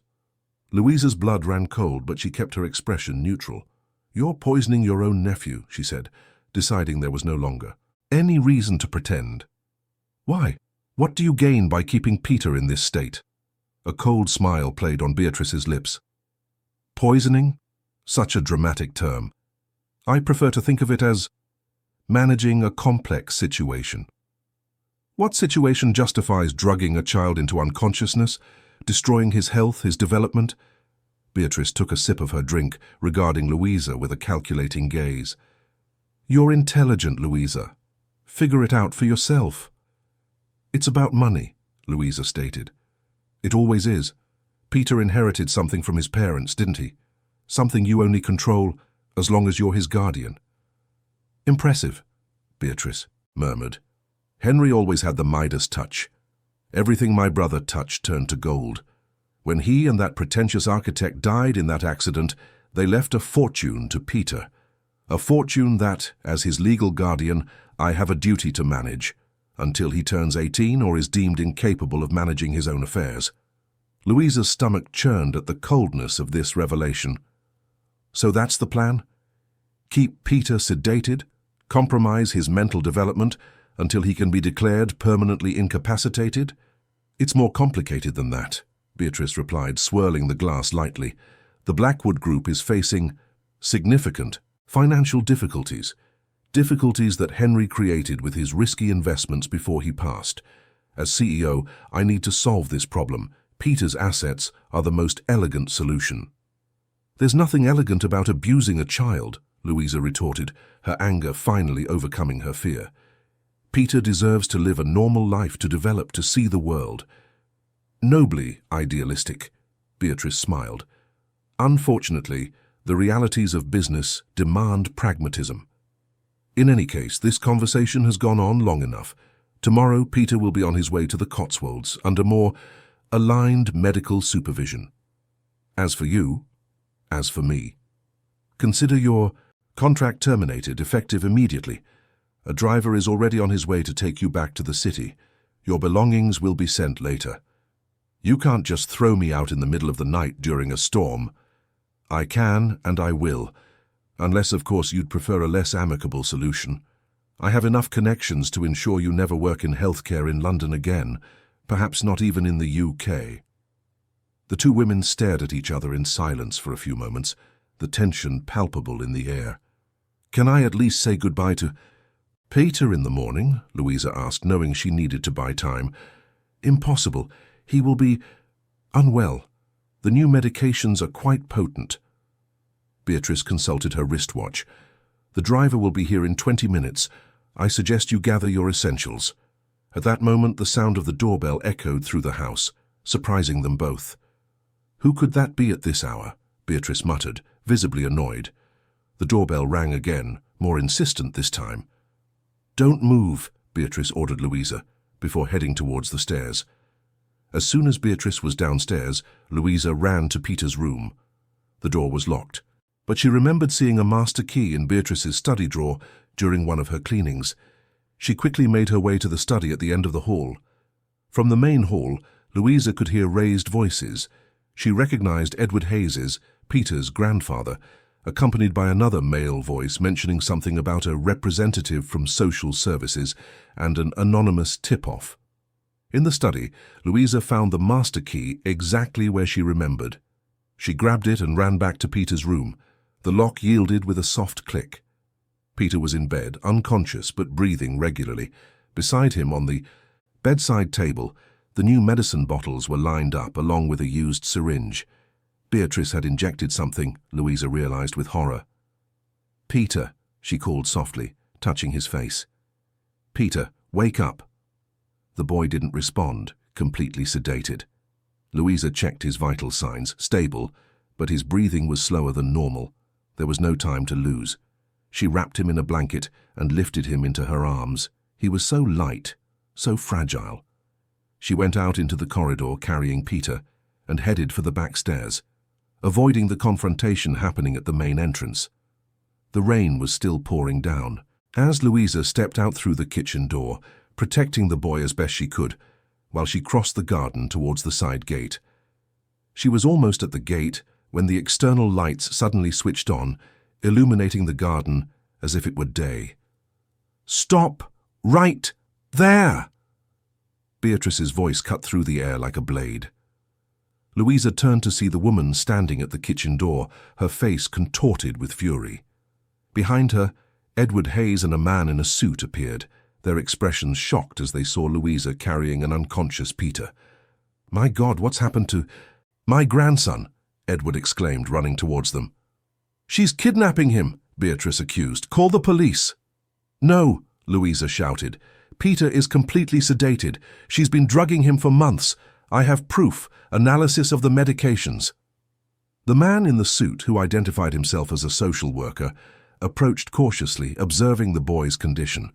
Louisa's blood ran cold, but she kept her expression neutral. "You're poisoning your own nephew," she said, deciding there was no longer any reason to pretend. "Why? What do you gain by keeping Peter in this state?" A cold smile played on Beatrice's lips. "Poisoning? Such a dramatic term. I prefer to think of it as managing a complex situation." "What situation justifies drugging a child into unconsciousness, destroying his health, his development?" Beatrice took a sip of her drink, regarding Louisa with a calculating gaze. "You're intelligent, Louisa. Figure it out for yourself." "It's about money," Louisa stated. "It always is. Peter inherited something from his parents, didn't he? Something you only control as long as you're his guardian." "Impressive," Beatrice murmured. "Henry always had the Midas touch. Everything my brother touched turned to gold. When he and that pretentious architect died in that accident, they left a fortune to Peter. A fortune that, as his legal guardian, I have a duty to manage, until he turns 18 or is deemed incapable of managing his own affairs." Louisa's stomach churned at the coldness of this revelation. "So that's the plan? Keep Peter sedated, compromise his mental development until he can be declared permanently incapacitated?" "It's more complicated than that," Beatrice replied, swirling the glass lightly. "The Blackwood Group is facing significant financial difficulties. Difficulties that Henry created with his risky investments before he passed. As CEO, I need to solve this problem. Peter's assets are the most elegant solution." "There's nothing elegant about abusing a child," Louisa retorted, her anger finally overcoming her fear. "Peter deserves to live a normal life, to develop, to see the world." "Nobly idealistic," Beatrice smiled. "Unfortunately, the realities of business demand pragmatism. In any case, this conversation has gone on long enough. Tomorrow, Peter will be on his way to the Cotswolds under more aligned medical supervision. As for you, as for me, consider your contract terminated, effective immediately. A driver is already on his way to take you back to the city. Your belongings will be sent later. You can't just throw me out in the middle of the night during a storm." "I can and I will, unless of course you'd prefer a less amicable solution. I have enough connections to ensure you never work in healthcare in London again, perhaps not even in the UK." The two women stared at each other in silence for a few moments, the tension palpable in the air. "Can I at least say goodbye to Peter in the morning?" Louisa asked, knowing she needed to buy time. "Impossible. He will be unwell. The new medications are quite potent." Beatrice consulted her wristwatch. "The driver will be here in 20 minutes. I suggest you gather your essentials." At that moment, the sound of the doorbell echoed through the house, surprising them both. "Who could that be at this hour?" Beatrice muttered, visibly annoyed. The doorbell rang again, more insistent this time. "Don't move," Beatrice ordered Louisa, before heading towards the stairs. As soon as Beatrice was downstairs, Louisa ran to Peter's room. The door was locked, but she remembered seeing a master key in Beatrice's study drawer during one of her cleanings. She quickly made her way to the study at the end of the hall. From the main hall, Louisa could hear raised voices. She recognized Edward Hayes's, Peter's grandfather, accompanied by another male voice mentioning something about a representative from social services and an anonymous tip-off. In the study, Louisa found the master key exactly where she remembered. She grabbed it and ran back to Peter's room. The lock yielded with a soft click. Peter was in bed, unconscious but breathing regularly. Beside him on the bedside table, the new medicine bottles were lined up along with a used syringe. Beatrice had injected something, Louisa realized with horror. "Peter," she called softly, touching his face. "Peter, wake up." The boy didn't respond, completely sedated. Louisa checked his vital signs, stable, but his breathing was slower than normal. There was no time to lose. She wrapped him in a blanket and lifted him into her arms. He was so light, so fragile. She went out into the corridor carrying Peter and headed for the back stairs, avoiding the confrontation happening at the main entrance. The rain was still pouring down. As Louisa stepped out through the kitchen door, protecting the boy as best she could, while she crossed the garden towards the side gate. She was almost at the gate when the external lights suddenly switched on, illuminating the garden as if it were day. "Stop! Right there!" Beatrice's voice cut through the air like a blade. Louisa turned to see the woman standing at the kitchen door, her face contorted with fury. Behind her, Edward Hayes and a man in a suit appeared, their expressions shocked as they saw Louisa carrying an unconscious Peter. "My God, what's happened to my grandson?" Edward exclaimed, running towards them. "She's kidnapping him," Beatrice accused. "Call the police." "No," Louisa shouted. "Peter is completely sedated. She's been drugging him for months. I have proof, analysis of the medications." The man in the suit, who identified himself as a social worker, approached cautiously, observing the boy's condition.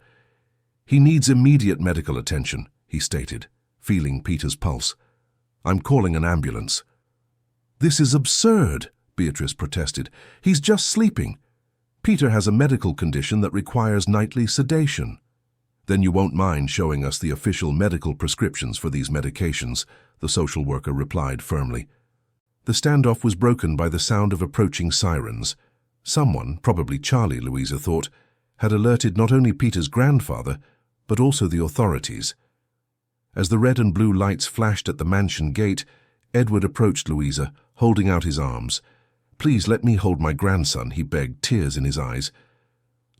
"He needs immediate medical attention," he stated, feeling Peter's pulse. "I'm calling an ambulance." "This is absurd," Beatrice protested. "He's just sleeping. Peter has a medical condition that requires nightly sedation." "Then you won't mind showing us the official medical prescriptions for these medications," the social worker replied firmly. The standoff was broken by the sound of approaching sirens. Someone, probably Charlie, Louisa thought, had alerted not only Peter's grandfather, but also the authorities. As the red and blue lights flashed at the mansion gate, Edward approached Louisa, holding out his arms. "Please let me hold my grandson," he begged, tears in his eyes.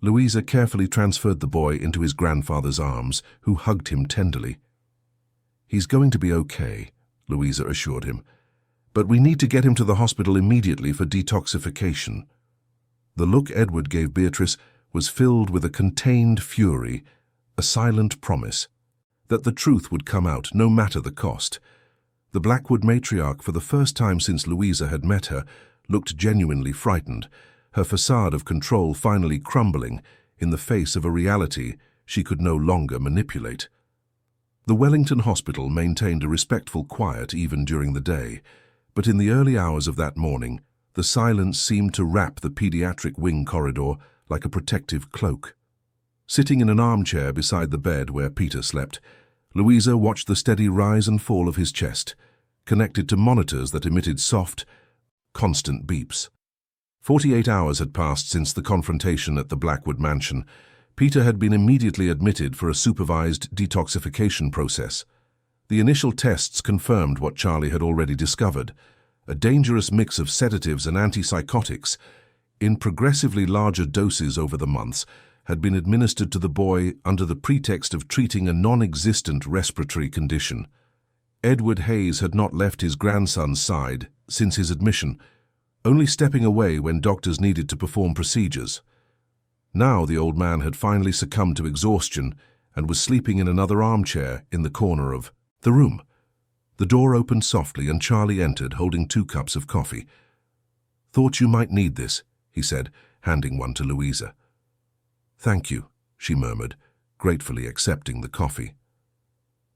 Louisa carefully transferred the boy into his grandfather's arms, who hugged him tenderly. "He's going to be okay," Louisa assured him. "But we need to get him to the hospital immediately for detoxification." The look Edward gave Beatrice was filled with a contained fury, a silent promise that the truth would come out no matter the cost. The Blackwood matriarch, for the first time since Louisa had met her, looked genuinely frightened, her facade of control finally crumbling in the face of a reality she could no longer manipulate. The Wellington Hospital maintained a respectful quiet even during the day, but in the early hours of that morning, the silence seemed to wrap the pediatric wing corridor like a protective cloak. Sitting in an armchair beside the bed where Peter slept, Louisa watched the steady rise and fall of his chest, connected to monitors that emitted soft, constant beeps. 48 hours had passed since the confrontation at the Blackwood mansion. Peter had been immediately admitted for a supervised detoxification process. The initial tests confirmed what Charlie had already discovered: a dangerous mix of sedatives and antipsychotics, in progressively larger doses over the months, had been administered to the boy under the pretext of treating a non-existent respiratory condition. Edward Hayes had not left his grandson's side since his admission, only stepping away when doctors needed to perform procedures. Now the old man had finally succumbed to exhaustion and was sleeping in another armchair in the corner of the room. The door opened softly and Charlie entered, holding 2 cups of coffee. "Thought you might need this," he said, handing one to Louisa. "Thank you," she murmured, gratefully accepting the coffee.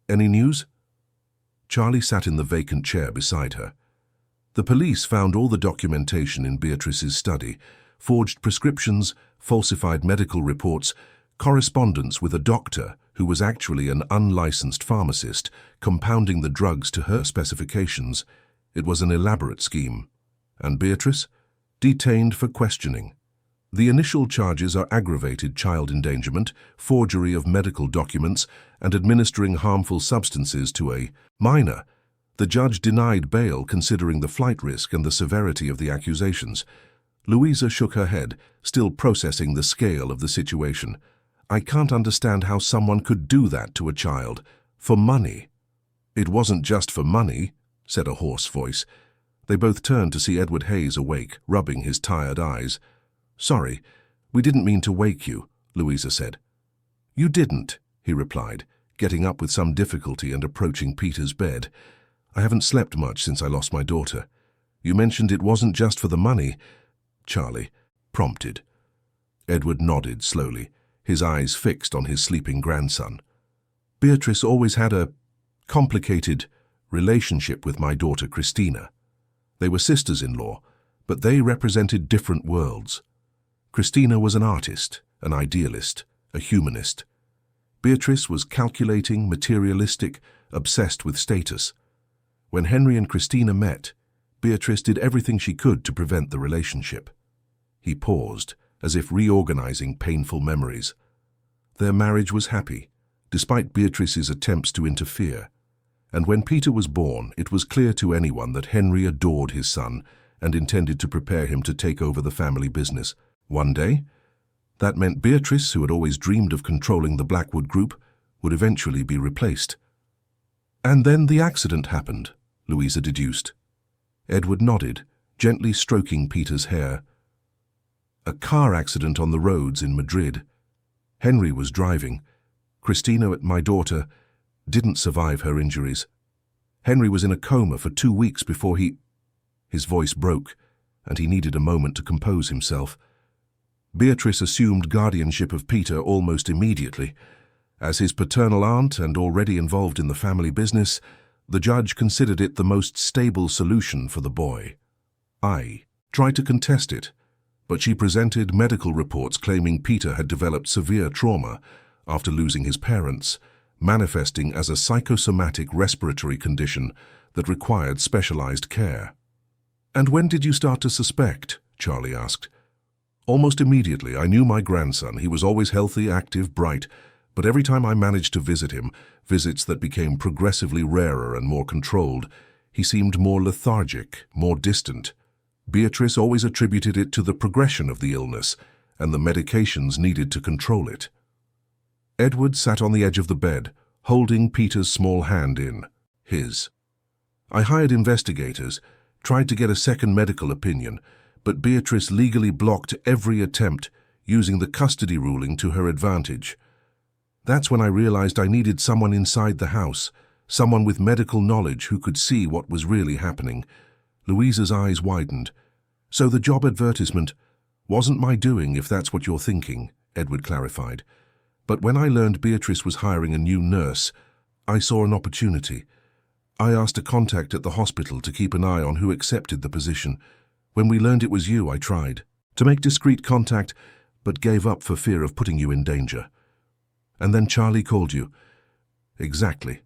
"Any news?" Charlie sat in the vacant chair beside her. The police found all the documentation in Beatrice's study: forged prescriptions, falsified medical reports, correspondence with a doctor who was actually an unlicensed pharmacist, compounding the drugs to her specifications. It was an elaborate scheme. And Beatrice? Detained for questioning. The initial charges are aggravated child endangerment, forgery of medical documents, and administering harmful substances to a minor. The judge denied bail considering the flight risk and the severity of the accusations. Louisa shook her head, still processing the scale of the situation. "I can't understand how someone could do that to a child. For money." "It wasn't just for money," said a hoarse voice. They both turned to see Edward Hayes awake, rubbing his tired eyes. "Sorry, we didn't mean to wake you," Louisa said. "You didn't," he replied, getting up with some difficulty and approaching Peter's bed. "I haven't slept much since I lost my daughter. You mentioned it wasn't just for the money," Charlie prompted. Edward nodded slowly, his eyes fixed on his sleeping grandson. "Beatrice always had a complicated relationship with my daughter Christina. They were sisters-in-law, but they represented different worlds. Christina was an artist, an idealist, a humanist. Beatrice was calculating, materialistic, obsessed with status. When Henry and Christina met, Beatrice did everything she could to prevent the relationship." He paused, as if reorganizing painful memories. Their marriage was happy, despite Beatrice's attempts to interfere. And when Peter was born, it was clear to anyone that Henry adored his son and intended to prepare him to take over the family business. One day, that meant Beatrice, who had always dreamed of controlling the Blackwood Group, would eventually be replaced. "And then the accident happened," Louisa deduced. Edward nodded, gently stroking Peter's hair. "A car accident on the roads in Madrid. Henry was driving. Christina, my daughter, didn't survive her injuries. Henry was in a coma for 2 weeks before he—" His voice broke, and he needed a moment to compose himself. Beatrice assumed guardianship of Peter almost immediately. As his paternal aunt and already involved in the family business, the judge considered it the most stable solution for the boy. I tried to contest it, but she presented medical reports claiming Peter had developed severe trauma after losing his parents, manifesting as a psychosomatic respiratory condition that required specialized care. "And when did you start to suspect?" Charlie asked. "Almost immediately. I knew my grandson. He was always healthy, active, bright, but every time I managed to visit him, visits that became progressively rarer and more controlled, he seemed more lethargic, more distant. Beatrice always attributed it to the progression of the illness and the medications needed to control it." Edward sat on the edge of the bed, holding Peter's small hand in his. "I hired investigators, tried to get a second medical opinion, but Beatrice legally blocked every attempt, using the custody ruling to her advantage. That's when I realized I needed someone inside the house, someone with medical knowledge who could see what was really happening." Louisa's eyes widened. "So the job advertisement wasn't my doing, if that's what you're thinking," Edward clarified. "But when I learned Beatrice was hiring a new nurse, I saw an opportunity. I asked a contact at the hospital to keep an eye on who accepted the position. When we learned it was you, I tried to make discreet contact, but gave up for fear of putting you in danger. And then Charlie called you." "Exactly.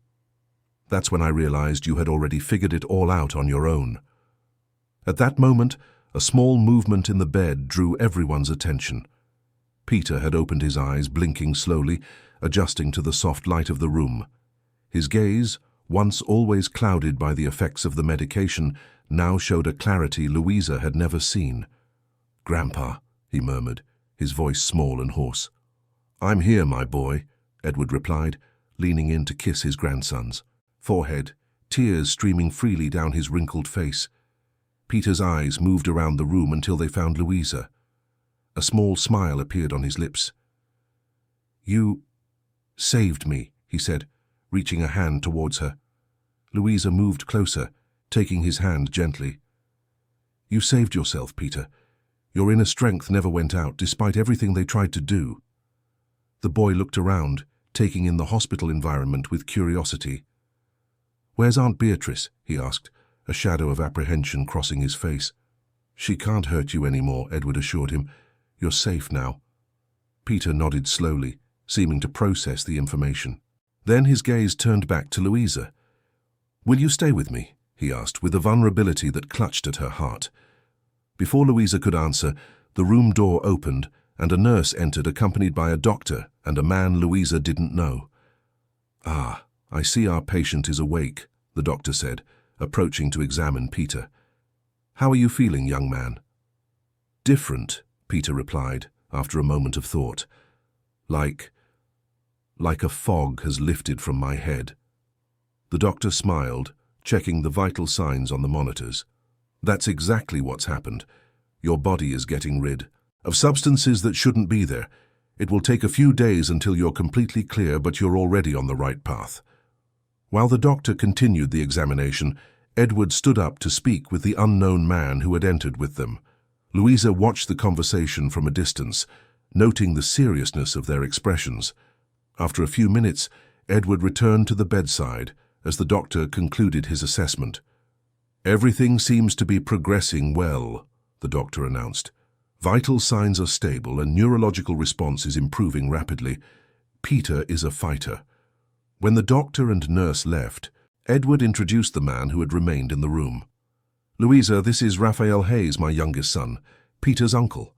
That's when I realized you had already figured it all out on your own." At that moment, a small movement in the bed drew everyone's attention. Peter had opened his eyes, blinking slowly, adjusting to the soft light of the room. His gaze, once always clouded by the effects of the medication, now showed a clarity Louisa had never seen. "Grandpa," he murmured, his voice small and hoarse. "I'm here, my boy," Edward replied, leaning in to kiss his grandson's forehead, tears streaming freely down his wrinkled face. Peter's eyes moved around the room until they found Louisa. A small smile appeared on his lips. "You saved me," he said, reaching a hand towards her. Louisa moved closer, taking his hand gently. "You saved yourself, Peter. Your inner strength never went out, despite everything they tried to do." The boy looked around, taking in the hospital environment with curiosity. "Where's Aunt Beatrice?" he asked, a shadow of apprehension crossing his face. "She can't hurt you anymore," Edward assured him. "You're safe now." Peter nodded slowly, seeming to process the information. Then his gaze turned back to Louisa. "Will you stay with me?" he asked, with a vulnerability that clutched at her heart. Before Louisa could answer, the room door opened and a nurse entered accompanied by a doctor and a man Louisa didn't know. "Ah, I see our patient is awake," the doctor said, approaching to examine Peter. "How are you feeling, young man?" "Different," Peter replied, after a moment of thought. Like a fog has lifted from my head." The doctor smiled, checking the vital signs on the monitors. "That's exactly what's happened. Your body is getting rid of substances that shouldn't be there. It will take a few days until you're completely clear, but you're already on the right path." While the doctor continued the examination, Edward stood up to speak with the unknown man who had entered with them. Louisa watched the conversation from a distance, noting the seriousness of their expressions. After a few minutes, Edward returned to the bedside as the doctor concluded his assessment. "Everything seems to be progressing well," the doctor announced. "Vital signs are stable and neurological response is improving rapidly. Peter is a fighter." When the doctor and nurse left, Edward introduced the man who had remained in the room. "Louisa, this is Raphael Hayes, my youngest son, Peter's uncle."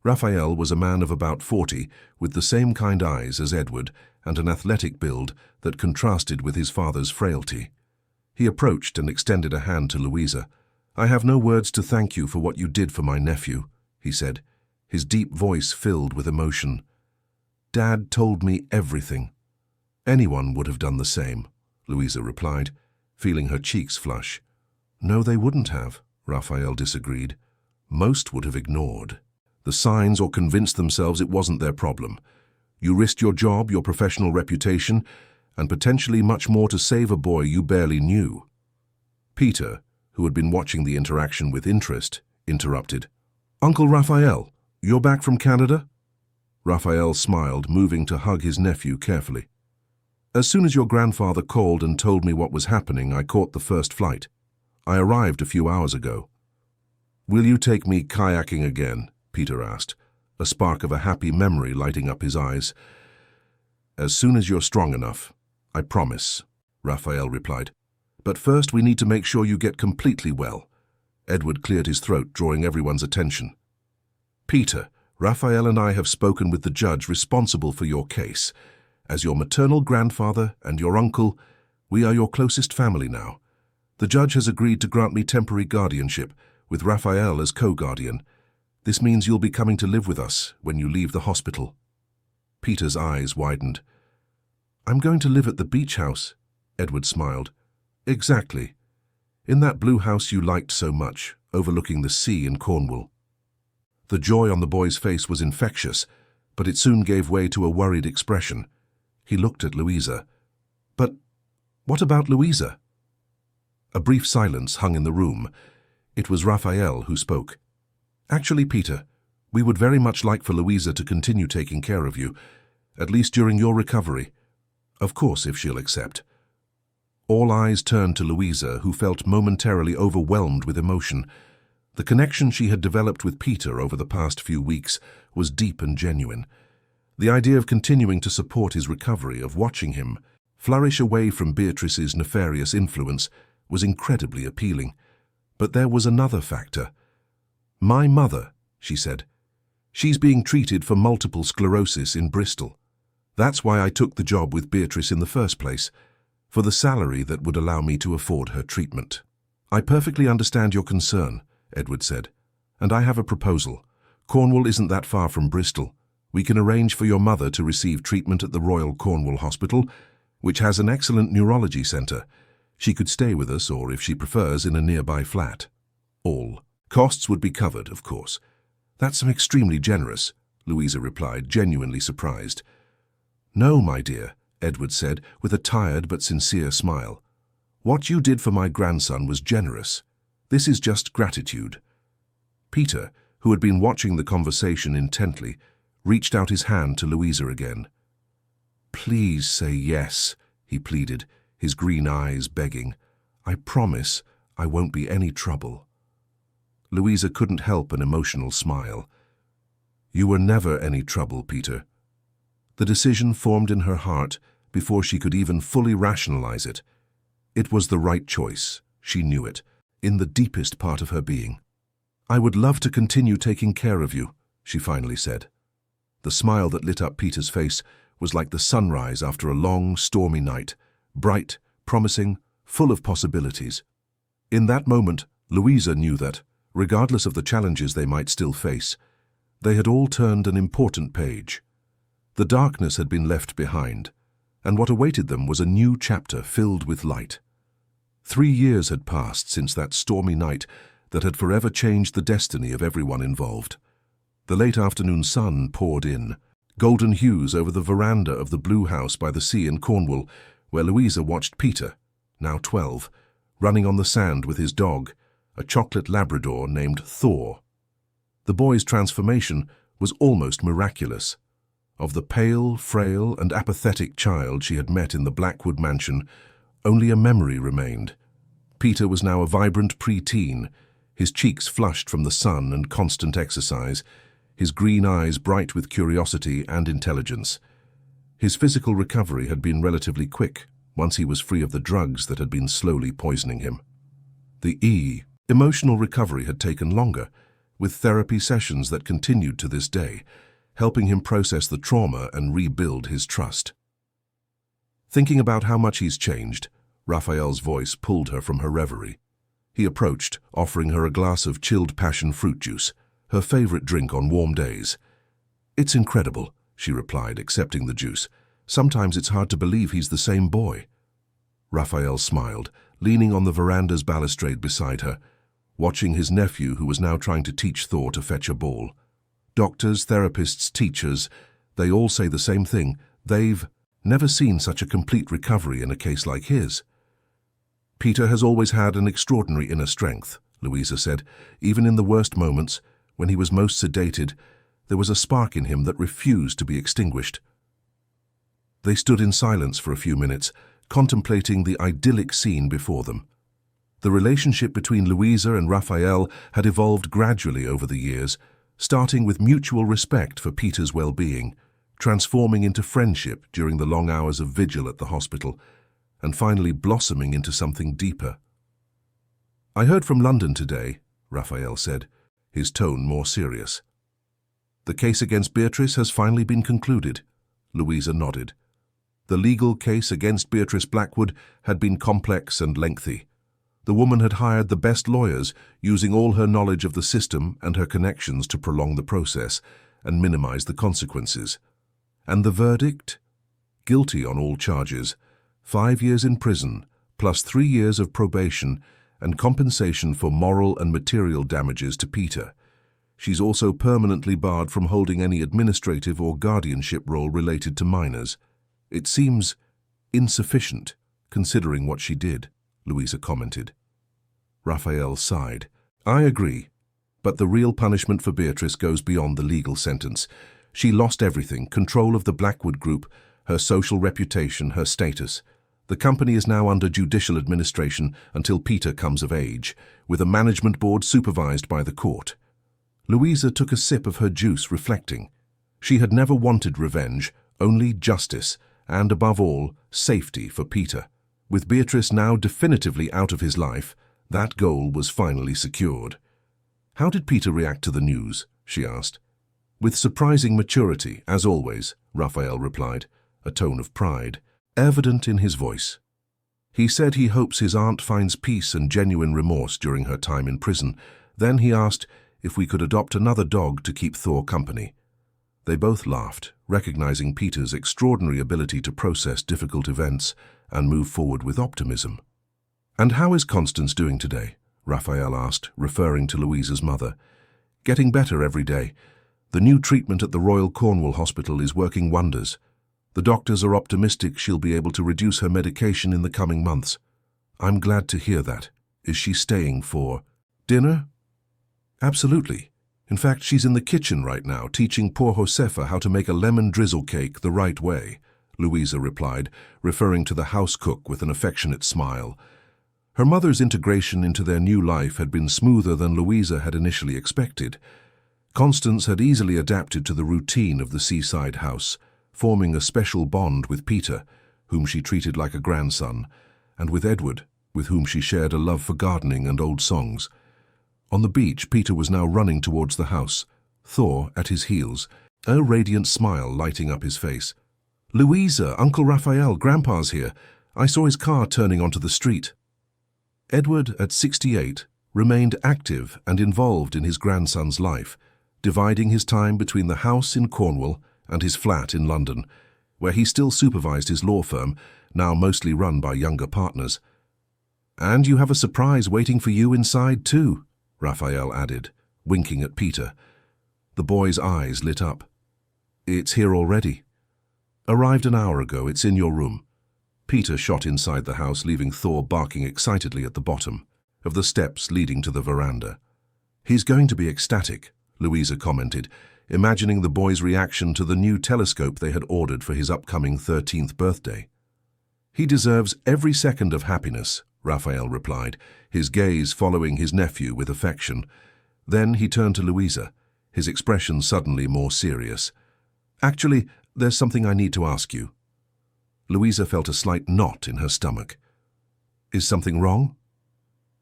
Raphael was a man of about 40, with the same kind eyes as Edward and an athletic build that contrasted with his father's frailty. He approached and extended a hand to Louisa. "I have no words to thank you for what you did for my nephew," he said, his deep voice filled with emotion. "Dad told me everything." "Anyone would have done the same," Louisa replied, feeling her cheeks flush. "No, they wouldn't have," Raphael disagreed. "Most would have ignored the signs or convinced themselves it wasn't their problem. You risked your job, your professional reputation, and potentially much more to save a boy you barely knew." Peter, who had been watching the interaction with interest, interrupted. "Uncle Raphael, you're back from Canada?" Raphael smiled, moving to hug his nephew carefully. "As soon as your grandfather called and told me what was happening, I caught the first flight. I arrived a few hours ago." "Will you take me kayaking again?" Peter asked, a spark of a happy memory lighting up his eyes. "As soon as you're strong enough, I promise," Raphael replied. "But first we need to make sure you get completely well." Edward cleared his throat, drawing everyone's attention. "Peter, Raphael and I have spoken with the judge responsible for your case. As your maternal grandfather and your uncle, we are your closest family now. The judge has agreed to grant me temporary guardianship, with Raphael as co-guardian. This means you'll be coming to live with us when you leave the hospital." Peter's eyes widened. "I'm going to live at the beach house," Edward smiled. "Exactly. In that blue house you liked so much, overlooking the sea in Cornwall." The joy on the boy's face was infectious, but it soon gave way to a worried expression. He looked at Louisa. "But what about Louisa?" A brief silence hung in the room. It was Raphael who spoke. "Actually, Peter, we would very much like for Louisa to continue taking care of you, at least during your recovery. Of course, if she'll accept." All eyes turned to Louisa, who felt momentarily overwhelmed with emotion. The connection she had developed with Peter over the past few weeks was deep and genuine. The idea of continuing to support his recovery, of watching him flourish away from Beatrice's nefarious influence, was incredibly appealing. But there was another factor. "My mother," she said. "She's being treated for multiple sclerosis in Bristol. That's why I took the job with Beatrice in the first place, for the salary that would allow me to afford her treatment." "I perfectly understand your concern," Edward said, "and I have a proposal. Cornwall isn't that far from Bristol. We can arrange for your mother to receive treatment at the Royal Cornwall Hospital, which has an excellent neurology centre. She could stay with us, or if she prefers, in a nearby flat. All costs would be covered, of course." "That's extremely generous," Louisa replied, genuinely surprised. "No, my dear," Edward said, with a tired but sincere smile. "What you did for my grandson was generous. This is just gratitude." Peter, who had been watching the conversation intently, reached out his hand to Louisa again. "Please say yes," he pleaded, his green eyes begging. "I promise I won't be any trouble." Louisa couldn't help an emotional smile. "You were never any trouble, Peter." The decision formed in her heart before she could even fully rationalize it. It was the right choice. She knew it, in the deepest part of her being. "I would love to continue taking care of you," she finally said. The smile that lit up Peter's face was like the sunrise after a long, stormy night, bright, promising, full of possibilities. In that moment, Louisa knew that, regardless of the challenges they might still face, they had all turned an important page. The darkness had been left behind, and what awaited them was a new chapter filled with light. 3 years had passed since that stormy night that had forever changed the destiny of everyone involved. The late afternoon sun poured in, golden hues over the veranda of the blue house by the sea in Cornwall, where Louisa watched Peter, now 12, running on the sand with his dog, a chocolate Labrador named Thor. The boy's transformation was almost miraculous. Of the pale, frail, and apathetic child she had met in the Blackwood mansion, only a memory remained. Peter was now a vibrant pre-teen, his cheeks flushed from the sun and constant exercise, his green eyes bright with curiosity and intelligence. His physical recovery had been relatively quick, once he was free of the drugs that had been slowly poisoning him. The emotional recovery had taken longer, with therapy sessions that continued to this day, helping him process the trauma and rebuild his trust. Thinking about how much he's changed, Raphael's voice pulled her from her reverie. He approached, offering her a glass of chilled passion fruit juice, her favorite drink on warm days. "It's incredible," she replied, accepting the juice. "Sometimes it's hard to believe he's the same boy." Raphael smiled, leaning on the veranda's balustrade beside her, watching his nephew who was now trying to teach Thor to fetch a ball. Doctors, therapists, teachers, they all say the same thing. They've never seen such a complete recovery in a case like his. "Peter has always had an extraordinary inner strength," Louisa said. "Even in the worst moments, when he was most sedated, there was a spark in him that refused to be extinguished." They stood in silence for a few minutes, contemplating the idyllic scene before them. The relationship between Louisa and Raphael had evolved gradually over the years, starting with mutual respect for Peter's well-being, transforming into friendship during the long hours of vigil at the hospital, and finally blossoming into something deeper. "I heard from London today," Raphael said, his tone more serious. "The case against Beatrice has finally been concluded." Louisa nodded. The legal case against Beatrice Blackwood had been complex and lengthy. The woman had hired the best lawyers, using all her knowledge of the system and her connections to prolong the process and minimize the consequences. And the verdict? Guilty on all charges, 5 years in prison, plus 3 years of probation and compensation for moral and material damages to Peter. She's also permanently barred from holding any administrative or guardianship role related to minors. "It seems insufficient, considering what she did," Louisa commented. Raphael sighed. "I agree, but the real punishment for Beatrice goes beyond the legal sentence. She lost everything, control of the Blackwood Group, her social reputation, her status. The company is now under judicial administration until Peter comes of age, with a management board supervised by the court." Louisa took a sip of her juice, reflecting. She had never wanted revenge, only justice, and above all, safety for Peter. With Beatrice now definitively out of his life, that goal was finally secured. "How did Peter react to the news?" she asked. "With surprising maturity, as always," Raphael replied, a tone of pride evident in his voice. "He said he hopes his aunt finds peace and genuine remorse during her time in prison. Then he asked if we could adopt another dog to keep Thor company." They both laughed, recognizing Peter's extraordinary ability to process difficult events and move forward with optimism. "And how is Constance doing today?" Raphael asked, referring to Louisa's mother. "Getting better every day. The new treatment at the Royal Cornwall Hospital is working wonders. The doctors are optimistic she'll be able to reduce her medication in the coming months." "I'm glad to hear that. Is she staying for dinner?" "Absolutely. In fact, she's in the kitchen right now, teaching poor Josefa how to make a lemon drizzle cake the right way," Louisa replied, referring to the house cook with an affectionate smile. Her mother's integration into their new life had been smoother than Louisa had initially expected. Constance had easily adapted to the routine of the seaside house, forming a special bond with Peter, whom she treated like a grandson, and with Edward, with whom she shared a love for gardening and old songs. On the beach, Peter was now running towards the house, Thor at his heels, a radiant smile lighting up his face. "Louisa, Uncle Raphael, Grandpa's here. I saw his car turning onto the street." Edward, at 68, remained active and involved in his grandson's life, dividing his time between the house in Cornwall and his flat in London, where he still supervised his law firm, now mostly run by younger partners. "And you have a surprise waiting for you inside too," Raphael added, winking at Peter. The boy's eyes lit up. "It's here already." "Arrived an hour ago. It's in your room." Peter shot inside the house, leaving Thor barking excitedly at the bottom of the steps leading to the veranda. "He's going to be ecstatic," Louisa commented, imagining the boy's reaction to the new telescope they had ordered for his upcoming 13th birthday. "He deserves every second of happiness," Raphael replied, his gaze following his nephew with affection. Then he turned to Louisa, his expression suddenly more serious. "Actually, there's something I need to ask you." Louisa felt a slight knot in her stomach. "Is something wrong?"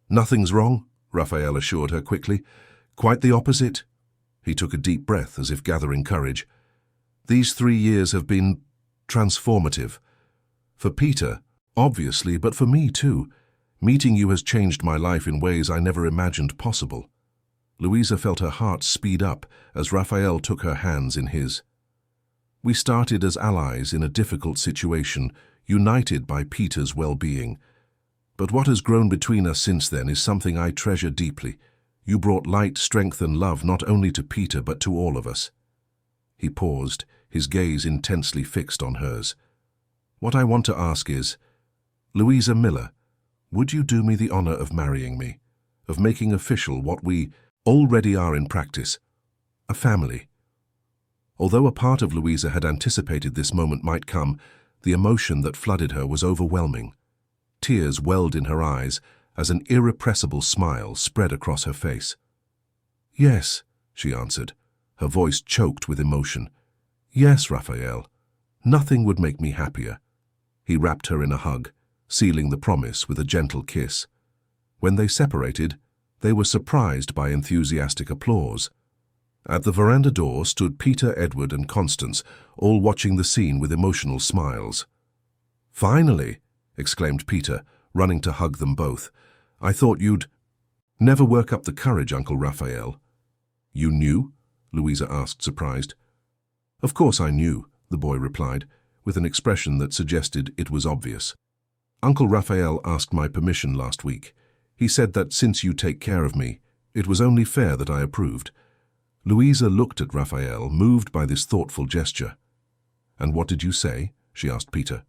"Nothing's wrong," Raphael assured her quickly. "Quite the opposite." He took a deep breath as if gathering courage. "These 3 years have been transformative. For Peter, obviously, but for me too. Meeting you has changed my life in ways I never imagined possible." Louisa felt her heart speed up as Raphael took her hands in his. "We started as allies in a difficult situation, united by Peter's well-being. But what has grown between us since then is something I treasure deeply. You brought light, strength and love not only to Peter but to all of us." He paused, his gaze intensely fixed on hers. "What I want to ask is, Louisa Miller, would you do me the honor of marrying me, of making official what we already are in practice, a family?" Although a part of Louisa had anticipated this moment might come, the emotion that flooded her was overwhelming. Tears welled in her eyes as an irrepressible smile spread across her face. "Yes," she answered, her voice choked with emotion. "Yes, Raphael. Nothing would make me happier." He wrapped her in a hug, sealing the promise with a gentle kiss. When they separated, they were surprised by enthusiastic applause. At the veranda door stood Peter, Edward and Constance, all watching the scene with emotional smiles. "Finally!" exclaimed Peter, running to hug them both. "I thought you'd never work up the courage, Uncle Raphael." "You knew?" Louisa asked, surprised. "Of course I knew," the boy replied, with an expression that suggested it was obvious. "Uncle Raphael asked my permission last week. He said that since you take care of me, it was only fair that I approved." Louisa looked at Raphael, moved by this thoughtful gesture. "And what did you say?" she asked Peter.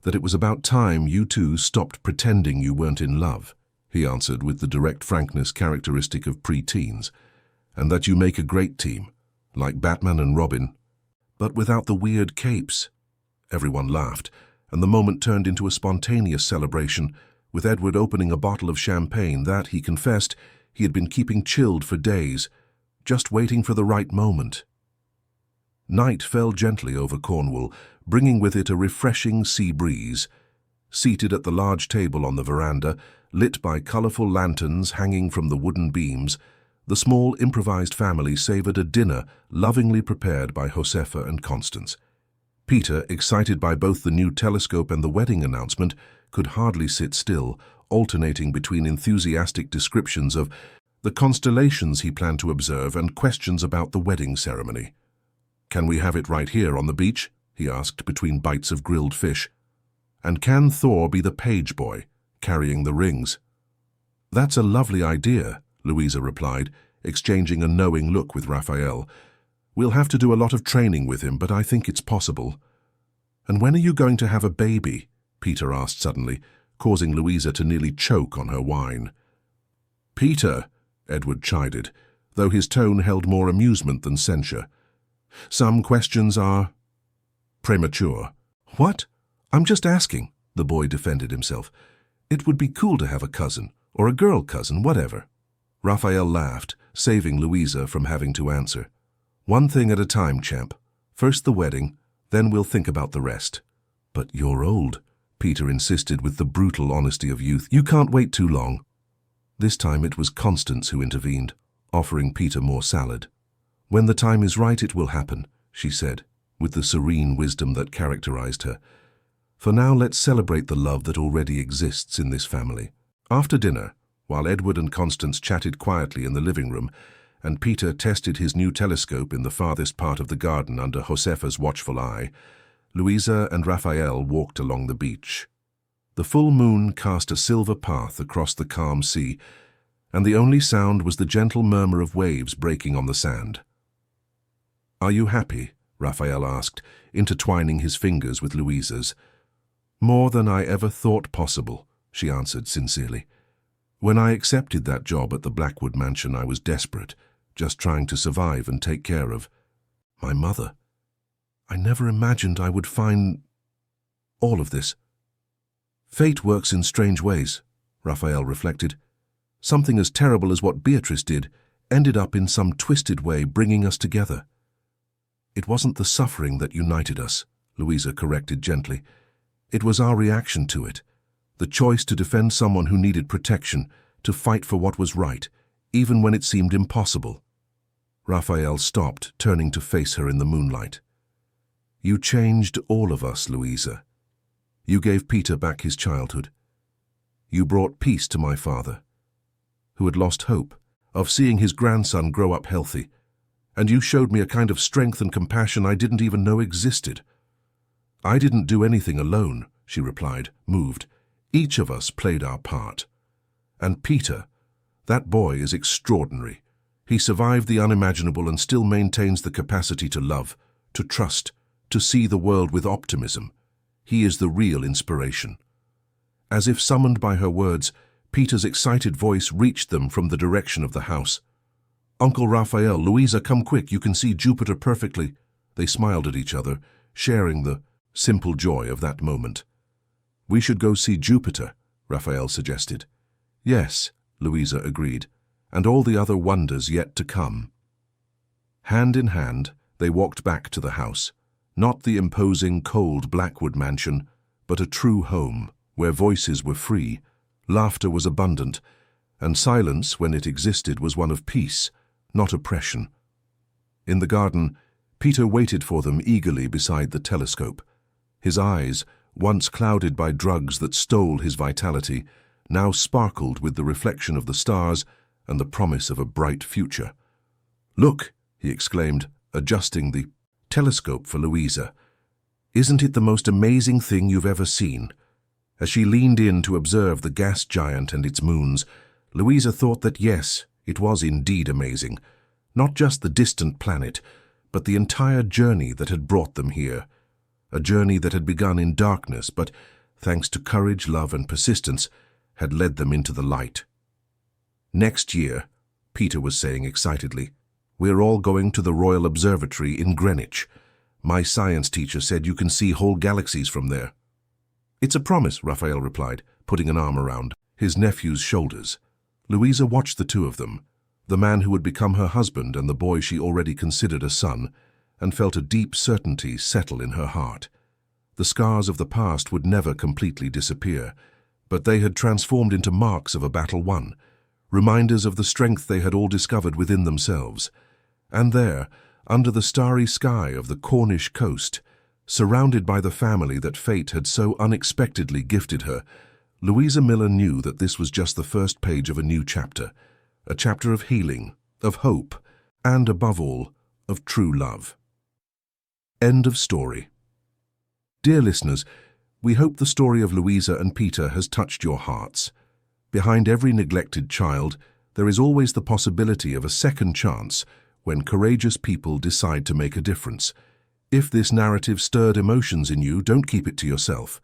"That it was about time you two stopped pretending you weren't in love," he answered with the direct frankness characteristic of pre-teens, "and that you make a great team, like Batman and Robin, but without the weird capes." Everyone laughed, and the moment turned into a spontaneous celebration, with Edward opening a bottle of champagne that, he confessed, he had been keeping chilled for days, just waiting for the right moment. Night fell gently over Cornwall, bringing with it a refreshing sea breeze. Seated at the large table on the veranda, lit by colourful lanterns hanging from the wooden beams, the small improvised family savoured a dinner lovingly prepared by Josefa and Constance. Peter, excited by both the new telescope and the wedding announcement, could hardly sit still, alternating between enthusiastic descriptions of the constellations he planned to observe and questions about the wedding ceremony. "Can we have it right here on the beach?" he asked between bites of grilled fish. "And can Thor be the page boy, carrying the rings?" "That's a lovely idea," Louisa replied, exchanging a knowing look with Raphael. "We'll have to do a lot of training with him, but I think it's possible." "And when are you going to have a baby?" Peter asked suddenly, causing Louisa to nearly choke on her wine. "Peter," Edward chided, though his tone held more amusement than censure. "Some questions are premature." "What? I'm just asking," the boy defended himself. "It would be cool to have a cousin, or a girl cousin, whatever." Raphael laughed, saving Louisa from having to answer. "One thing at a time, champ. First the wedding, then we'll think about the rest." "But you're old," Peter insisted with the brutal honesty of youth. "You can't wait too long." This time it was Constance who intervened, offering Peter more salad. "When the time is right, it will happen," she said, with the serene wisdom that characterized her. "For now, let's celebrate the love that already exists in this family." After dinner, while Edward and Constance chatted quietly in the living room, and Peter tested his new telescope in the farthest part of the garden under Josefa's watchful eye, Louisa and Raphael walked along the beach. The full moon cast a silver path across the calm sea, and the only sound was the gentle murmur of waves breaking on the sand. "Are you happy?" Raphael asked, intertwining his fingers with Louisa's. "More than I ever thought possible," she answered sincerely. "When I accepted that job at the Blackwood mansion, I was desperate, just trying to survive and take care of my mother. I never imagined I would find all of this. Fate works in strange ways," Raphael reflected. "Something as terrible as what Beatrice did ended up in some twisted way bringing us together." "It wasn't the suffering that united us," Louisa corrected gently. "It was our reaction to it, the choice to defend someone who needed protection, to fight for what was right, even when it seemed impossible." Raphael stopped, turning to face her in the moonlight. "You changed all of us, Louisa. You gave Peter back his childhood. You brought peace to my father, who had lost hope of seeing his grandson grow up healthy, and you showed me a kind of strength and compassion I didn't even know existed." "I didn't do anything alone," she replied, moved. "Each of us played our part. And Peter, that boy is extraordinary. He survived the unimaginable and still maintains the capacity to love, to trust, to see the world with optimism. He is the real inspiration." As if summoned by her words, Peter's excited voice reached them from the direction of the house. "Uncle Raphael, Louisa, come quick, you can see Jupiter perfectly." They smiled at each other, sharing the simple joy of that moment. "We should go see Jupiter," Raphael suggested. "Yes," Louisa agreed, "and all the other wonders yet to come." Hand in hand, they walked back to the house, not the imposing, cold Blackwood mansion, but a true home, where voices were free, laughter was abundant, and silence, when it existed, was one of peace, not oppression. In the garden, Peter waited for them eagerly beside the telescope. His eyes, once clouded by drugs that stole his vitality, now sparkled with the reflection of the stars and the promise of a bright future. "Look," he exclaimed, adjusting the telescope for Louisa. "Isn't it the most amazing thing you've ever seen?" As she leaned in to observe the gas giant and its moons, Louisa thought that yes, it was indeed amazing. Not just the distant planet, but the entire journey that had brought them here. A journey that had begun in darkness, but, thanks to courage, love, and persistence, had led them into the light. "Next year," Peter was saying excitedly, "we're all going to the Royal Observatory in Greenwich. My science teacher said you can see whole galaxies from there." "It's a promise," Raphael replied, putting an arm around his nephew's shoulders. Louisa watched the two of them, the man who would become her husband and the boy she already considered a son, and felt a deep certainty settle in her heart. The scars of the past would never completely disappear, but they had transformed into marks of a battle won, reminders of the strength they had all discovered within themselves. And there, under the starry sky of the Cornish coast, surrounded by the family that fate had so unexpectedly gifted her, Louisa Miller knew that this was just the first page of a new chapter, a chapter of healing, of hope, and, above all, of true love. End of story. Dear listeners, we hope the story of Louisa and Peter has touched your hearts. Behind every neglected child, there is always the possibility of a second chance when courageous people decide to make a difference. If this narrative stirred emotions in you, don't keep it to yourself.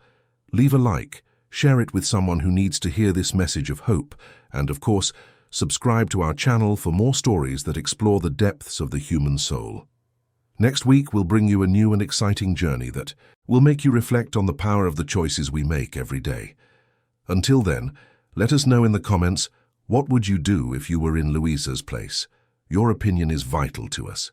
Leave a like, share it with someone who needs to hear this message of hope, and, of course, Subscribe to our channel for more stories that explore the depths of the human soul. Next week, we'll bring you a new and exciting journey that will make you reflect on the power of the choices we make every day. Until then, let us know in the comments, what would you do if you were in Louisa's place? Your opinion is vital to us.